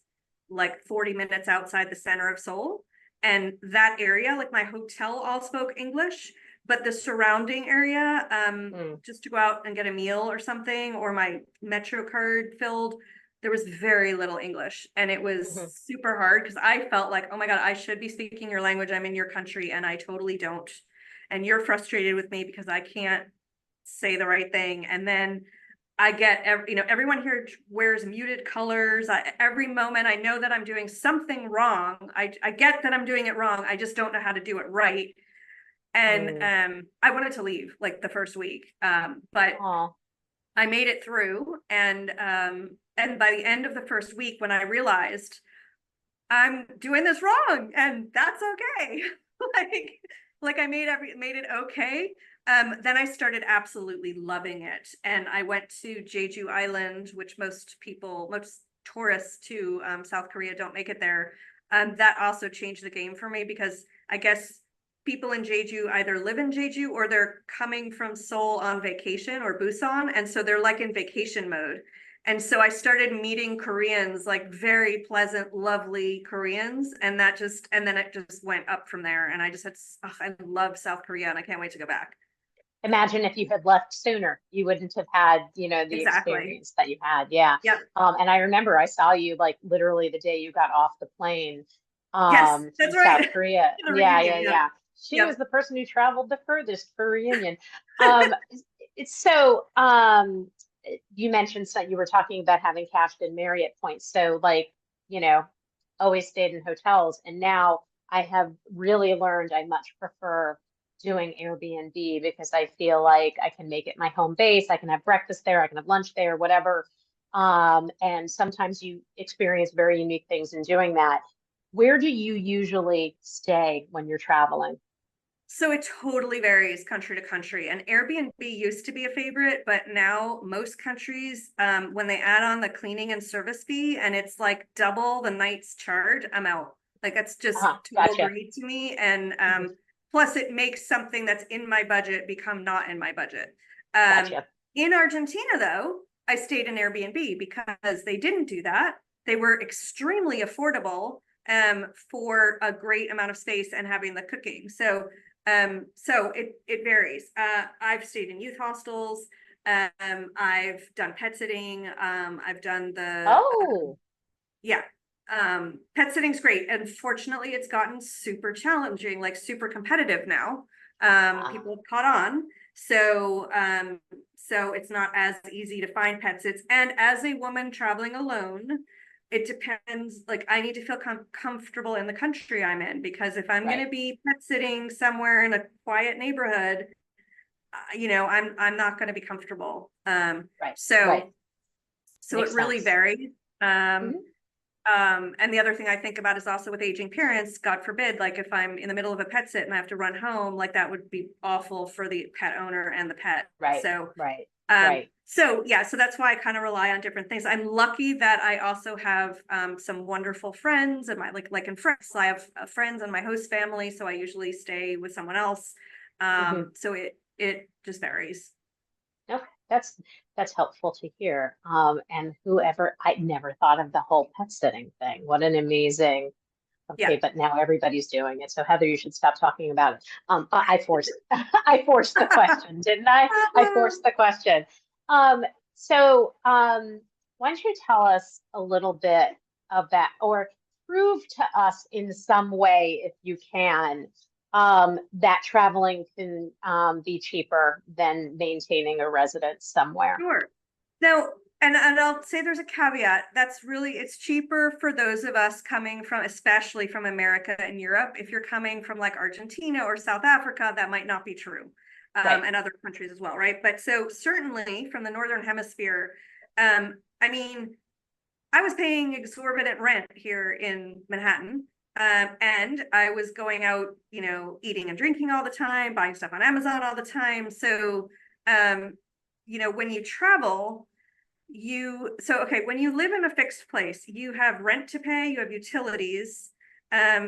like 40 minutes outside the center of Seoul. And that area, like my hotel all spoke English, but the surrounding area, Mm. just to go out and get a meal or something, or my Metro card filled, there was very little English, and it was Mhm. super hard because I felt like, oh my God, I should be speaking your language. I'm in your country and I totally don't. And you're frustrated with me because I can't say the right thing. And then I get, everyone here wears muted colors. Every moment I know that I'm doing something wrong. I get that I'm doing it wrong. I just don't know how to do it right. And Mm. I wanted to leave like the first week. But Oh, I made it through, and by the end of the first week, when I realized I'm doing this wrong, and that's okay. like like I made it okay. Then I started absolutely loving it. And I went to Jeju Island, which most tourists to South Korea don't make it there. That also changed the game for me because I guess people in Jeju either live in Jeju or they're coming from Seoul on vacation or Busan. And so they're like in vacation mode. And so I started meeting Koreans, like very pleasant, lovely Koreans. And then it just went up from there. And I just had, I love South Korea and I can't wait to go back. imagine if you had left sooner, you wouldn't have had, the Exactly. experience that you had. Yeah. Yep. And I remember I saw you like literally the day you got off the plane Yes, from that's South right. Korea. The Yeah, reunion. yeah, Yep. yeah. She was Yep. the person who traveled the furthest for reunion. Um, it's so you mentioned that you were talking about having cashed in Marriott points. So like, you know, always stayed in hotels. And now I have really learned I much prefer doing Airbnb because I feel like I can make it my home base. I can have breakfast there, I can have lunch there, whatever. And sometimes you experience very unique things in doing that. Where do you usually stay when you're traveling? So it totally varies country to country. And Airbnb used to be a favorite, but now most countries, when they add on the cleaning and service fee and it's like double the night's charge, I'm out. Like that's just total Gotcha. greed to me. And Mhm. plus it makes something that's in my budget become not in my budget. Um, Gotcha. in Argentina, though, I stayed in Airbnb because they didn't do that. They were extremely affordable for a great amount of space and having the cooking. So it varies. I've stayed in youth hostels. I've done pet sitting. I've done Oh, yeah. Pet sitting's great. Unfortunately, it's gotten super challenging, like super competitive now. ah, People have caught on. So it's not as easy to find pet sits. And as a woman traveling alone, it depends. Like I need to feel comfortable in the country I'm in because if I'm going right, to be pet sitting somewhere in a quiet neighborhood, I'm not going to be comfortable. right, right. So it Makes really sense. varies. Um, Mhm. and the other thing I think about is also with aging parents, God forbid, like if I'm in the middle of a pet sit and I have to run home, like that would be awful for the pet owner and the pet. Right, So, right, um, right. so yeah, so that's why I kind of rely on different things. I'm lucky that I also have some wonderful friends and my like in France, I have friends and my host family, so I usually stay with someone else. Hmm. So it just varies. Okay, that's helpful to hear. And whoever, I never thought of the whole pet sitting thing. What an amazing. Yeah. Okay, but now everybody's doing it. So Heather, you should stop talking about it. I forced I forced the question, didn't I? I forced the question. Um, why don't you tell us a little bit of that, or prove to us in some way, if you can, that traveling can be cheaper than maintaining a residence somewhere. Sure. Now, and I'll say there's a caveat. That's really it's cheaper for those of us coming from, especially from America and Europe. If you're coming from like Argentina or South Africa, that might not be true, Right. and other countries as well, right? But so certainly from the Northern Hemisphere, I mean, I was paying exorbitant rent here in Manhattan. And I was going out, eating and drinking all the time, buying stuff on Amazon all the time. So, um, when you travel, okay, when you live in a fixed place, you have rent to pay, you have utilities,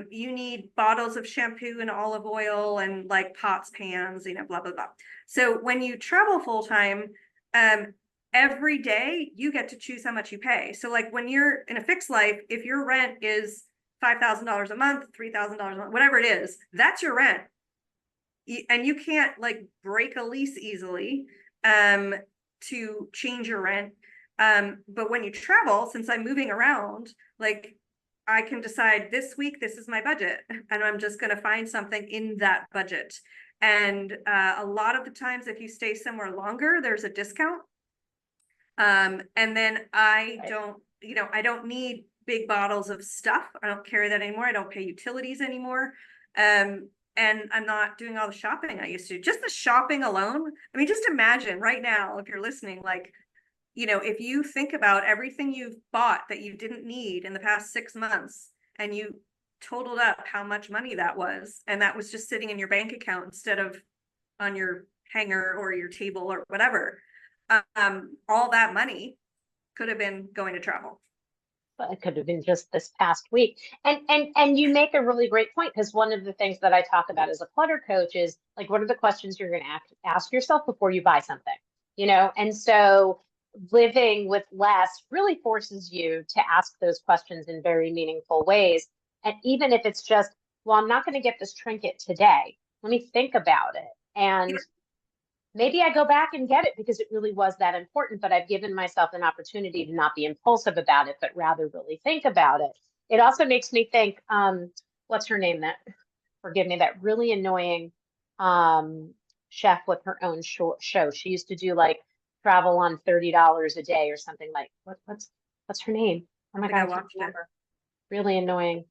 you need bottles of shampoo and olive oil and like pots, pans, blah, blah, blah. So when you travel full time, um, every day you get to choose how much you pay. So like when you're in a fixed life, if your rent is $5,000 a month, $3,000 a month, whatever it is, that's your rent. And you can't like break a lease easily to change your rent. But when you travel, since I'm moving around, like I can decide this week, this is my budget, and I'm just going to find something in that budget. And a lot of the times, if you stay somewhere longer, there's a discount. And then Right. I don't need big bottles of stuff. I don't carry that anymore. I don't pay utilities anymore. Um, and I'm not doing all the shopping I used to. Just the shopping alone. I mean, just imagine right now, if you're listening, like, if you think about everything you've bought that you didn't need in the past 6 months, and you totaled up how much money that was, and that was just sitting in your bank account instead of on your hanger or your table or whatever, all that money could have been going to travel. But it could have been just this past week. And you make a really great point, because one of the things that I talk about as a clutter coach is like, what are the questions you're going to ask yourself before you buy something? And so living with less really forces you to ask those questions in very meaningful ways. And even if it's just, well, I'm not going to get this trinket today. Let me think about it. And maybe I go back and get it because it really was that important, but I've given myself an opportunity to not be impulsive about it, but rather really think about it. It also makes me think, what's her name? Forgive me, that really annoying chef with her own show. She used to do like travel on $30 a day or something. Like, what's her name? Oh my God, I can't remember. Really annoying.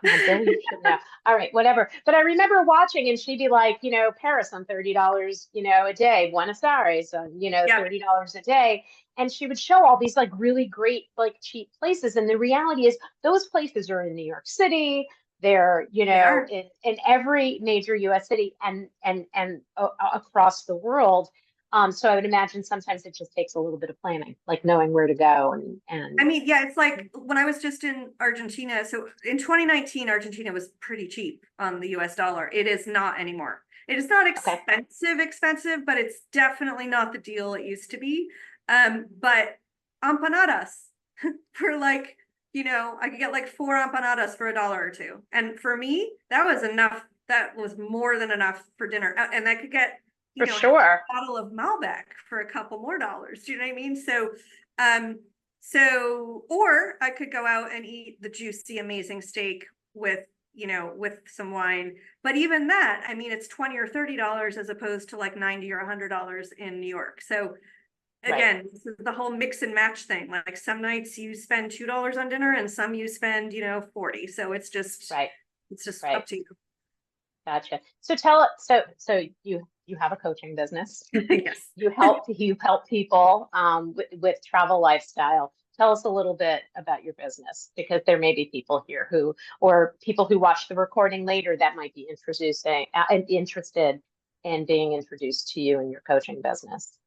Come on, Bill, you should know. All right, whatever. But I remember watching, and she'd be like, Paris on $30, a day, Buenos Aires on, $30 a day. And she would show all these like really great, like cheap places. And the reality is those places are in New York City. They're, in every major US city and across the world. So I would imagine sometimes it just takes a little bit of planning, like knowing where to go and I mean, yeah, it's like when I was just in Argentina. So in 2019, Argentina was pretty cheap on the US dollar. It is not anymore. It is not expensive, but it's definitely not the deal it used to be. But empanadas for like, I could get like 4 empanadas for $1 or $2. And for me, that was enough. That was more than enough for dinner. And I could get, for sure, a bottle of Malbec for a couple more dollars. Do you know what I mean? Or I could go out and eat the juicy, amazing steak with some wine. But even that, I mean, it's $20 or $30 as opposed to like $90 or $100 in New York. So again, This is the whole mix and match thing. Like some nights you spend $2 on dinner and some you spend, 40. So it's just up to you. Gotcha. So so you have a coaching business. Yes. You help people with travel lifestyle. Tell us a little bit about your business, because there may be people here or people who watch the recording later that might be interested in being introduced to you and your coaching business.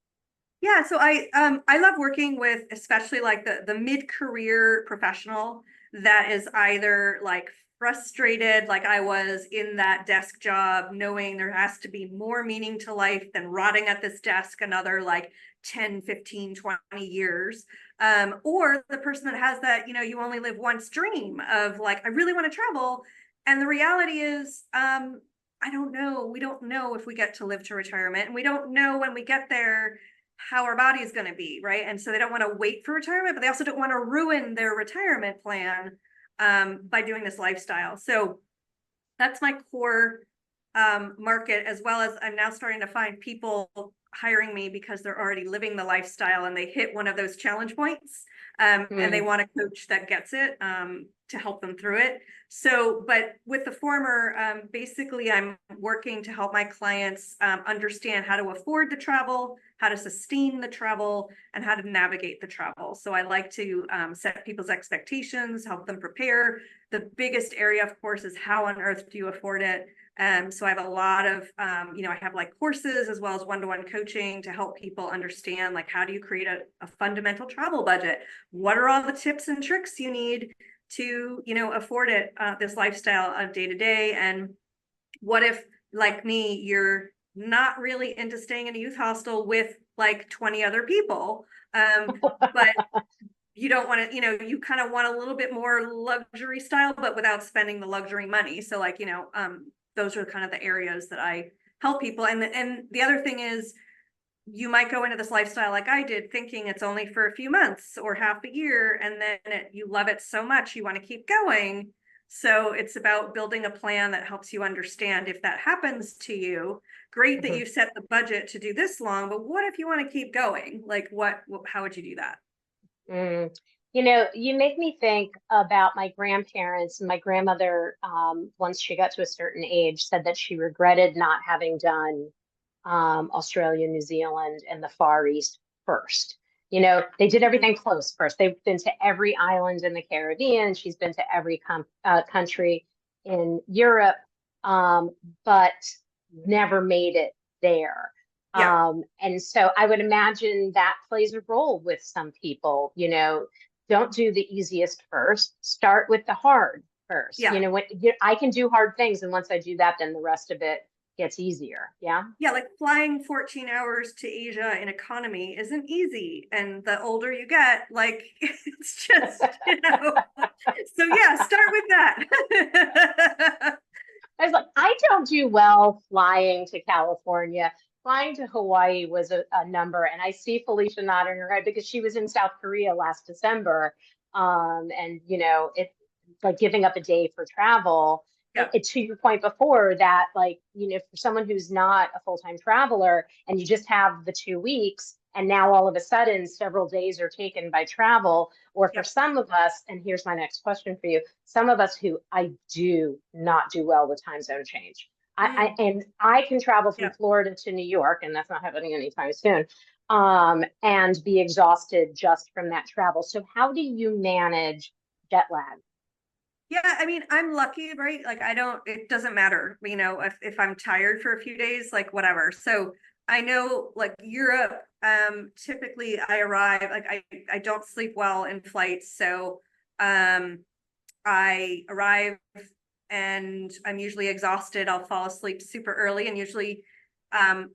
Yeah, so I love working with especially like the mid-career professional that is either like frustrated, like I was in that desk job, knowing there has to be more meaning to life than rotting at this desk another like 10, 15, 20 years. Or the person that has that, you only live once dream of like, I really want to travel. And the reality is, I don't know. We don't know if we get to live to retirement, and we don't know when we get there how our body is going to be, right? And so they don't want to wait for retirement, but they also don't want to ruin their retirement plan by doing this lifestyle. So that's my core market, as well as I'm now starting to find people hiring me because they're already living the lifestyle and they hit one of those challenge points, and they want a coach that gets it to help them through it. So, but with the former, basically I'm working to help my clients understand how to afford the travel, how to sustain the travel, and how to navigate the travel. So I like to set people's expectations, help them prepare. The biggest area, of course, is how on earth do you afford it? So I have a lot of, I have like courses as well as one-to-one coaching to help people understand, like, how do you create a fundamental travel budget? What are all the tips and tricks you need to, afford it, this lifestyle of day to day? And what if, like me, you're not really into staying in a youth hostel with like 20 other people, but you don't want to, you kind of want a little bit more luxury style, but without spending the luxury money. So like, those are kind of the areas that I help people. And the other thing is, you might go into this lifestyle like I did, thinking it's only for a few months or half a year, and then you love it so much you want to keep going. So it's about building a plan that helps you understand if that happens to you. Great that you set the budget to do this long, but what if you want to keep going? Like how would you do that? You know, you make me think about my grandparents. My grandmother, once she got to a certain age, said that she regretted not having done Australia, New Zealand, and the Far East first. You know, they did Mhm. everything close first. They've been to every island in the Caribbean. She's been to every country in Europe, um, but never made it there. Yeah, And so I would imagine that plays a role with some people. You know, don't do the easiest first. Start with the hard first. yeah. You know, I can do hard things, and once I do that, then the rest of it gets easier. Yeah. Yeah, like flying 14 hours to Asia in economy isn't easy. And the older you get, like it's just, So yeah, start with that. I was like, I don't do well flying to California. Flying to Hawaii was a number, and I see Felicia nodding her head because she was in South Korea last December. And you know, it's like giving up a day for travel. Yeah, To your point before that, like, you know, for someone who's not a full-time traveler and you just have the 2 weeks, and now all of a sudden several days are taken by travel, or for yeah. some of us, and here's my next question for you, some of us who I do not do well with time zone change. Mm, And I can travel from yeah. Florida to New York, and that's not happening anytime soon, and be exhausted just from that travel. So how do you manage jet lag? Yeah, I mean, I'm lucky, right? Like I don't, it doesn't matter, if I'm tired for a few days, like whatever. So I know like Europe, typically I arrive, like I don't sleep well in flights. So um I arrive and I'm usually exhausted. I'll fall asleep super early and usually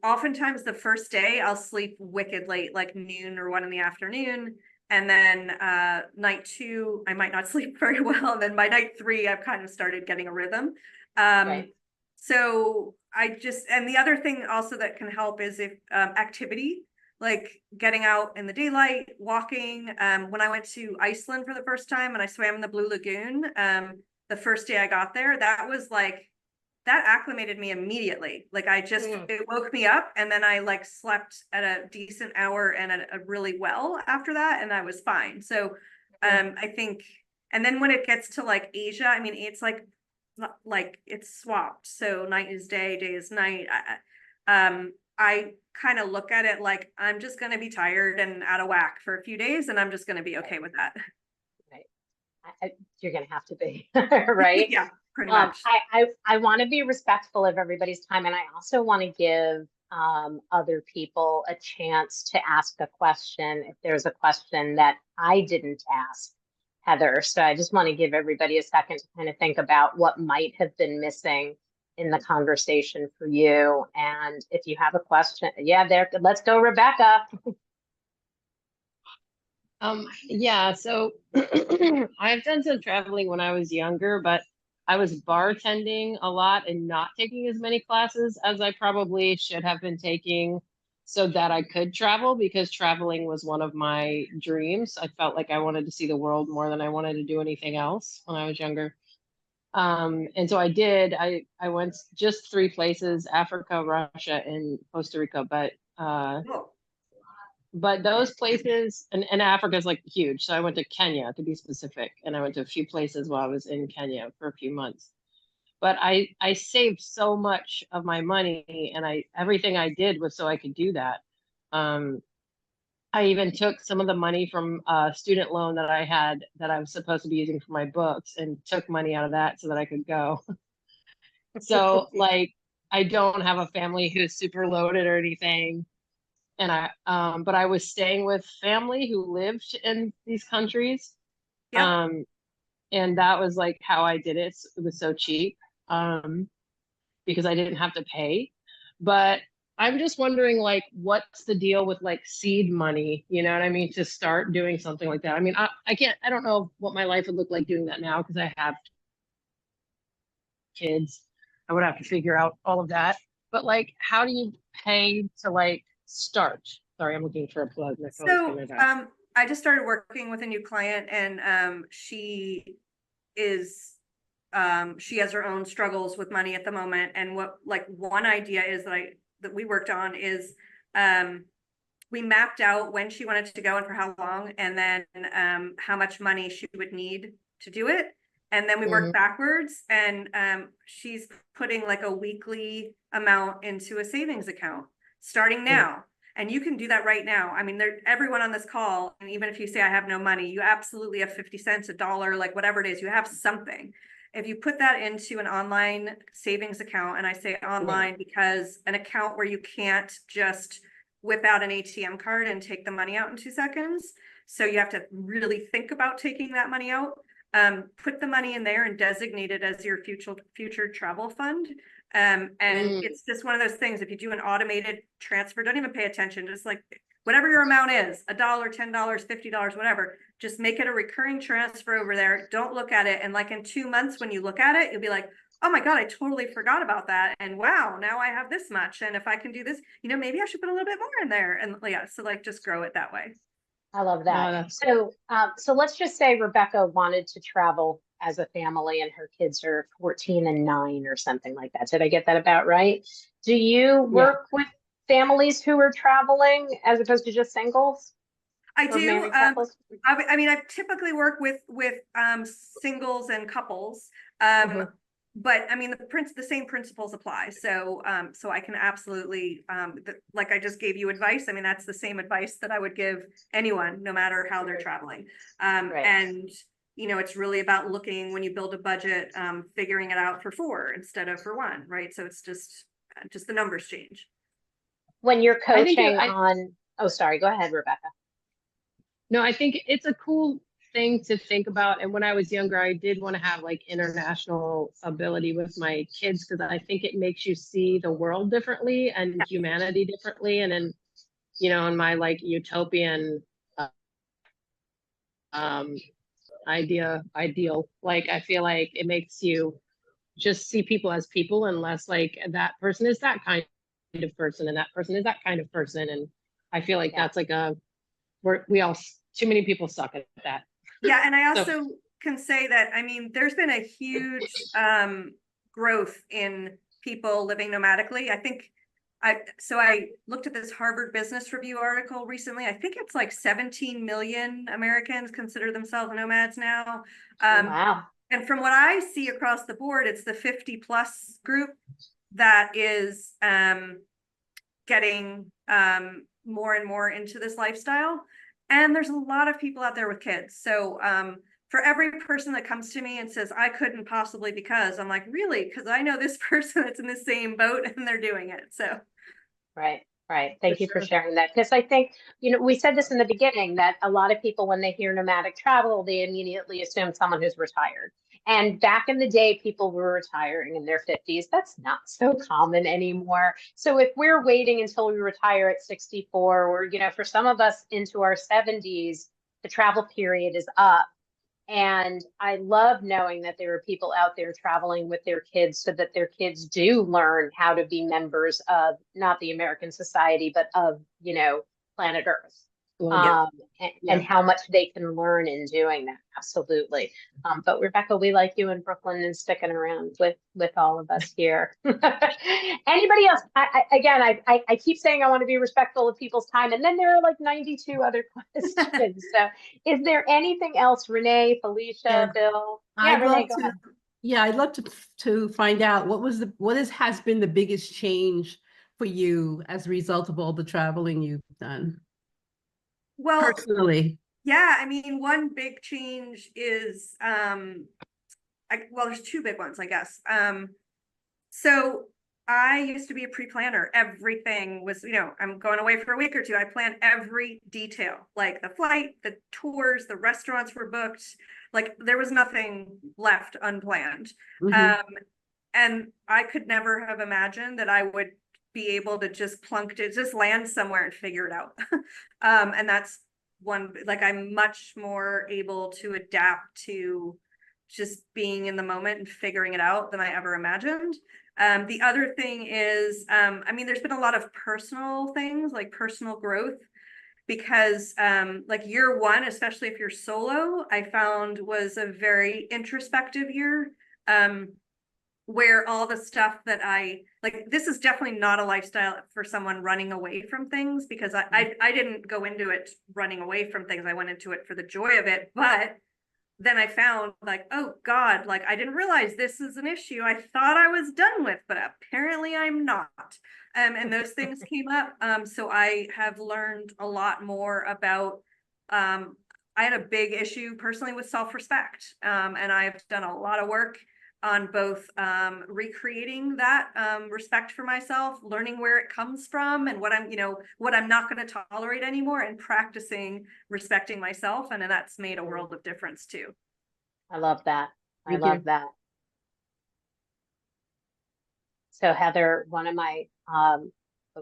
oftentimes the first day I'll sleep wicked late, like noon or 1 in the afternoon. And then night two, I might not sleep very well. And then by night three, I've kind of started getting a rhythm. Um, Right. so and the other thing also that can help is if activity, like getting out in the daylight, walking. When I went to Iceland for the first time and I swam in the Blue Lagoon, the first day I got there, that was like that acclimated me immediately. Like Mm. it woke me up and then I like slept at a decent hour and a really well after that and I was fine. So Mm. I think and then when it gets to like Asia, I mean it's like it's swapped. So night is day, day is night. I kind of look at it like I'm just going to be tired and out of whack for a few days and I'm just going to be Right. okay with that. Right. You're going to have to be, right? Yeah, pretty much. I want to be respectful of everybody's time, and I also want to give other people a chance to ask a question if there's a question that I didn't ask Heather. So I just want to give everybody a second to kind of think about what might have been missing in the conversation for you. And if you have a question, yeah, there, let's go, Rebecca. Yeah, so I've done some traveling when I was younger, but I was bartending a lot and not taking as many classes as I probably should have been taking so that I could travel because traveling was one of my dreams. I felt like I wanted to see the world more than I wanted to do anything else when I was younger. And so I did. I went just three places, Africa, Russia, and Costa Rica, Oh, but those places and Africa is like huge. So I went to Kenya to be specific, and I went to a few places while I was in Kenya for a few months. But I saved so much of my money, and I everything I did was so I could do that. Um, I even took some of the money from a student loan that I had that I was supposed to be using for my books, and took money out of that so that I could go. So like I don't have a family who's super loaded or anything, and but I was staying with family who lived in these countries. yep. um and that was like how I did it. It was so cheap, um because I didn't have to pay. But I'm just wondering, like, what's the deal with like seed money, you know what I mean, to start doing something like that? I mean, I can't, I don't know what my life would look like doing that now because I have kids. I would have to figure out all of that. But like, how do you pay to like start? Sorry, I'm looking for a plug. My phone's So gonna die. I just started working with a new client and is she has her own struggles with money at the moment. And what like one idea is that we worked on is we mapped out when she wanted to go and for how long, and then how much money she would need to do it. And then we worked backwards, and she's putting like a weekly amount into a savings account starting now. And you can do that right now. I mean, everyone on this call, and even if you say I have no money, you absolutely have 50 cents, $1, like whatever it is, you have something. If you put that into an online savings account, and I say online because an account where you can't just whip out an ATM card and take the money out in 2 seconds. So you have to really think about taking that money out. Put the money in there and designate it as your future travel fund. And it's just one of those things. If you do an automated transfer, don't even pay attention. Just like whatever your amount is, $1, $10, $50, whatever, just make it a recurring transfer over there. Don't look at it. And like in 2 months, when you look at it, you'll be like, oh my God, I totally forgot about that. And wow, now I have this much. And if I can do this, maybe I should put a little bit more in there. And yeah, so like just grow it that way. I love that. So let's just say Rebecca wanted to travel as a family and her kids are 14 and 9 or something like that. Did I get that about right? Do you work with families who are traveling as opposed to just singles? I do. I mean, I typically work with singles and couples. But I mean, the same principles apply. So, so I can absolutely, like I just gave you advice. I mean, that's the same advice that I would give anyone, no matter how they're traveling. And, it's really about looking when you build a budget, figuring it out for 4 instead of for 1, right? So it's just the numbers change. When you're coaching oh, sorry, go ahead, Rebecca. No, I think it's a cool thing to think about. And when I was younger, I did want to have like international ability with my kids, because I think it makes you see the world differently and humanity differently. And then, in my like utopian ideal, like I feel like it makes you just see people as people, and less like that person is that kind of person and that person is that kind of person. And I feel like that's like too many people suck at that. Yeah, and I also can say that, I mean, there's been a huge growth in people living nomadically. I think I looked at this Harvard Business Review article recently. I think it's like 17 million Americans consider themselves nomads now. Wow. And from what I see across the board, it's the 50 plus group that is getting more and more into this lifestyle. And there's a lot of people out there with kids. So for every person that comes to me and says, I couldn't possibly because, I'm like, really? Because I know this person that's in the same boat and they're doing it. So. Right. Thank you for sharing that. Because I think, we said this in the beginning that a lot of people, when they hear nomadic travel, they immediately assume someone who's retired. And back in the day, people were retiring in their 50s. That's not so common anymore. So if we're waiting until we retire at 64, or, for some of us into our 70s, the travel period is up. And I love knowing that there are people out there traveling with their kids so that their kids do learn how to be members of not the American society, but of, planet Earth. And how much they can learn in doing that. Absolutely. But Rebecca, we like you in Brooklyn and sticking around with all of us here. Anybody else? I keep saying I want to be respectful of people's time, and then there are like 92 other questions. So is there anything else, Renee, Felicia, Bill? Yeah, Renee, go ahead. Yeah, I'd love to find out what has been the biggest change for you as a result of all the traveling you've done. Well, personally. Yeah, I mean, one big change is, there's 2 big ones, I guess. So I used to be a pre-planner. Everything was, I'm going away for a week or 2. I plan every detail, like the flight, the tours, the restaurants were booked. Like there was nothing left unplanned. And I could never have imagined that I would be able to just land somewhere and figure it out. And that's one, like I'm much more able to adapt to just being in the moment and figuring it out than I ever imagined. The other thing is, there's been a lot of personal things, like personal growth, because like year 1, especially if you're solo, I found was a very introspective year. where all the stuff that I like, this is definitely not a lifestyle for someone running away from things, because I didn't go into it running away from things. I went into it for the joy of it. But then I found like, oh God, like I didn't realize this is an issue I thought I was done with, but apparently I'm not. And those things came up. So I have learned a lot more about, I had a big issue personally with self-respect. And I've done a lot of work on both recreating that respect for myself, learning where it comes from and what I'm, what I'm not going to tolerate anymore, and practicing respecting myself. And that's made a world of difference too. I love that. I Thank love you. that. So Heather,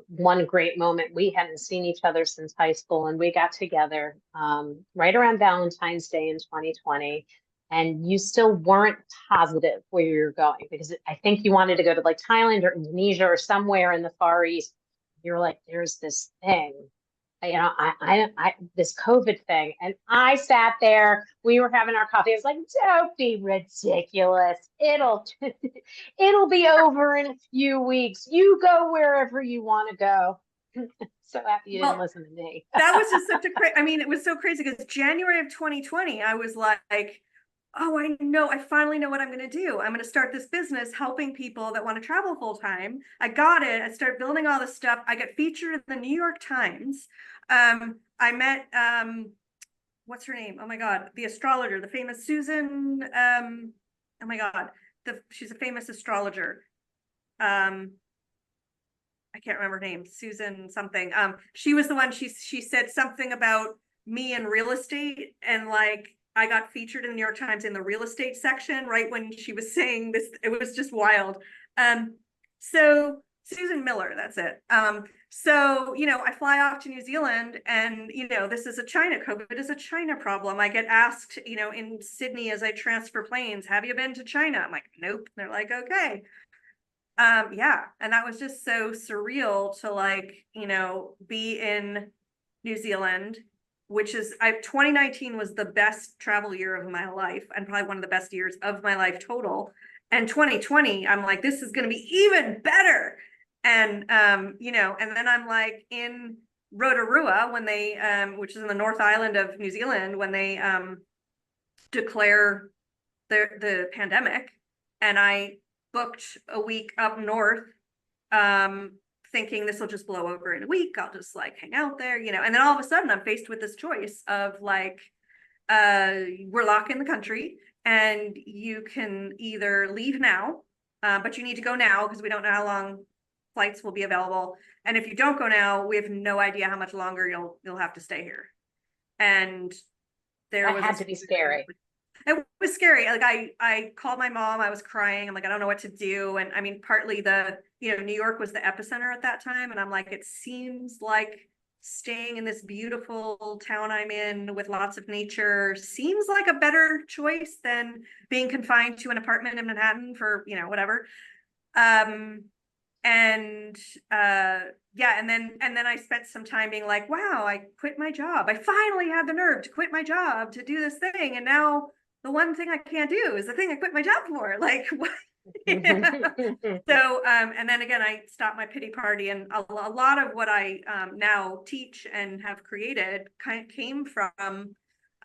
one great moment, we hadn't seen each other since high school, and we got together right around Valentine's Day in 2020. And you still weren't positive where you were going, because I think you wanted to go to like Thailand or Indonesia or somewhere in the Far East. You were like, there's this thing, this COVID thing. And I sat there, we were having our coffee. I was like, don't be ridiculous. It'll be over in a few weeks. You go wherever you want to go. So happy you didn't listen to me. That was just such a crazy, I mean, it was so crazy because January of 2020, I was like, oh, I finally know what I'm going to do. I'm going to start this business helping people that want to travel full time. I got it. I started building all this stuff. I got featured in the New York Times. I met, what's her name? Oh my God, the astrologer, the famous Susan. Oh my God, she's a famous astrologer. I can't remember her name, Susan something. She was the one, she said something about me in real estate, and like I got featured in the New York Times in the real estate section right when she was saying this. It was just wild. So Susan Miller, that's it. So, I fly off to New Zealand, and, this is COVID is a China problem. I get asked, in Sydney as I transfer planes, have you been to China? I'm like, nope. They're like, okay. Yeah. And that was just so surreal to like, be in New Zealand, which is 2019 was the best travel year of my life, and probably one of the best years of my life total. And 2020, I'm like, this is going to be even better. And, and then I'm like in Rotorua when they, which is in the North Island of New Zealand, when they declare the pandemic. And I booked a week up north, thinking this will just blow over in a week. I'll just like hang out there, and then all of a sudden I'm faced with this choice of like, we're locked in the country and you can either leave now, but you need to go now because we don't know how long flights will be available. And if you don't go now, we have no idea how much longer you'll have to stay here. And That had to be scary. It was scary. Like I called my mom, I was crying. I'm like, I don't know what to do. And I mean, partly New York was the epicenter at that time. And I'm like, it seems like staying in this beautiful town I'm in with lots of nature seems like a better choice than being confined to an apartment in Manhattan for, whatever. Yeah, and then I spent some time being like, wow, I quit my job. I finally had the nerve to quit my job to do this thing. And now the one thing I can't do is the thing I quit my job for. Like, what? So, and then again, I stopped my pity party, and a lot of what I now teach and have created kind of came from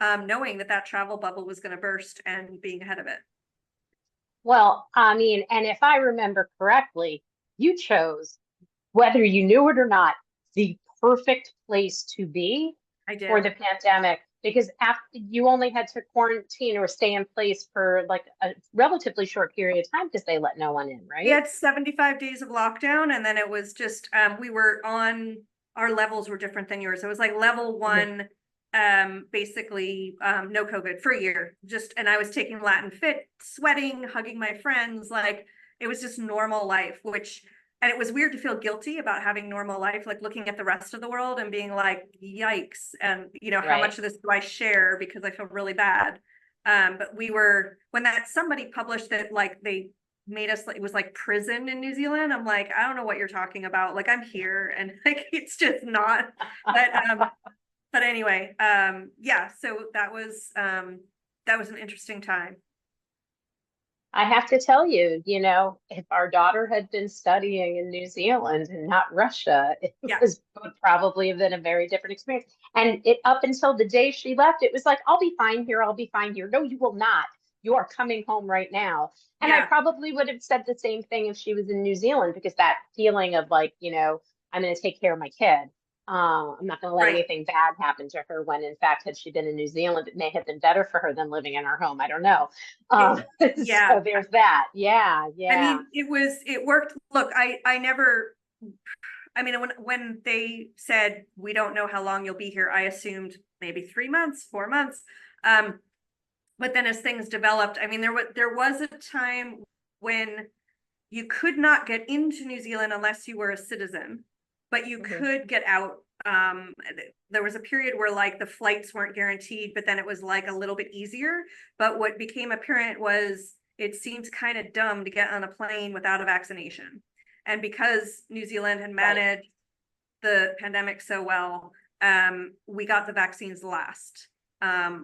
knowing that travel bubble was going to burst and being ahead of it. Well, I mean, and if I remember correctly, you chose, whether you knew it or not, the perfect place to be for the pandemic, because after you only had to quarantine or stay in place for like a relatively short period of time because they let no one in, right? We had 75 days of lockdown, and then it was just we were on, our levels were different than yours. It was like level 1, basically no COVID for a year. And I was taking Latin Fit, sweating, hugging my friends, like it was just normal life, and it was weird to feel guilty about having normal life, like looking at the rest of the world and being like, yikes. And, how much of this do I share because I feel really bad. But when somebody published that, like they made us, it was like prison in New Zealand. I'm like, I don't know what you're talking about. Like I'm here, and like, it's just not, but anyway, yeah, so that was an interesting time. I have to tell you, if our daughter had been studying in New Zealand and not Russia, it Yeah. would probably have been a very different experience. And up until the day she left, it was like, I'll be fine here. I'll be fine here. No, you will not. You are coming home right now. And I Yeah. probably would have said the same thing if she was in New Zealand, because that feeling of like, I'm going to take care of my kid. I'm not going to let Right. anything bad happen to her, when in fact, had she been in New Zealand, it may have been better for her than living in our home. I don't know. Yeah. So there's that. Yeah. I Yeah. mean, it worked. Look, I never, I mean, when they said, we don't know how long you'll be here, I assumed maybe 3 months, 4 months. But then as things developed, I mean, there was a time when you could not get into New Zealand unless you were a citizen, but you could get out. There was a period where like the flights weren't guaranteed, but then it was like a little bit easier. But what became apparent was it seemed kind of dumb to get on a plane without a vaccination. And because New Zealand had managed the pandemic so well, we got the vaccines last,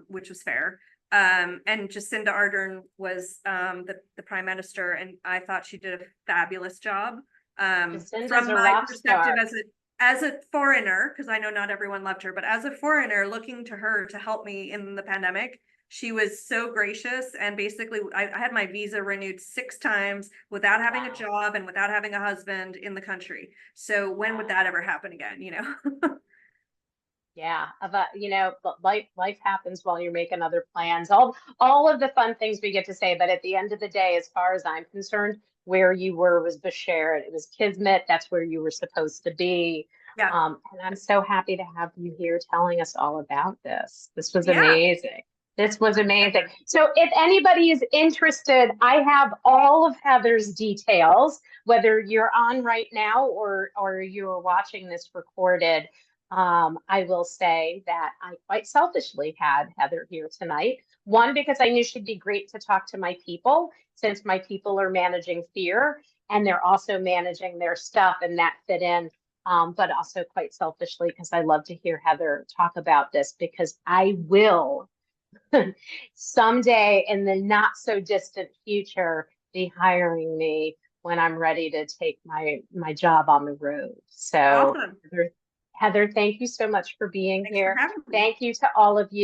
which was fair. And Jacinda Ardern was the prime minister, and I thought she did a fabulous job. Jacinda's From a my rock perspective star. as a foreigner, because I know not everyone loved her, but as a foreigner looking to her to help me in the pandemic, she was so gracious. And basically, I had my visa renewed 6 times without having a job and without having a husband in the country. So when would that ever happen again? Yeah, but but life happens while you're making other plans. All of the fun things we get to say, but at the end of the day, as far as I'm concerned, where you were was Bashir. It was Kismet. That's where you were supposed to be. Yeah. And I'm so happy to have you here telling us all about this. This was Yeah. amazing. This was amazing. So if anybody is interested, I have all of Heather's details, whether you're on right now or you're watching this recorded. I will say that I quite selfishly had Heather here tonight. One, because I knew she'd be great to talk to my people, since my people are managing fear and they're also managing their stuff, and that fit in. But also quite selfishly, because I love to hear Heather talk about this, because I will someday in the not so distant future be hiring me when I'm ready to take my job on the road. So Awesome. Heather, thank you so much for being Thanks for here. having me. Thank you to all of you.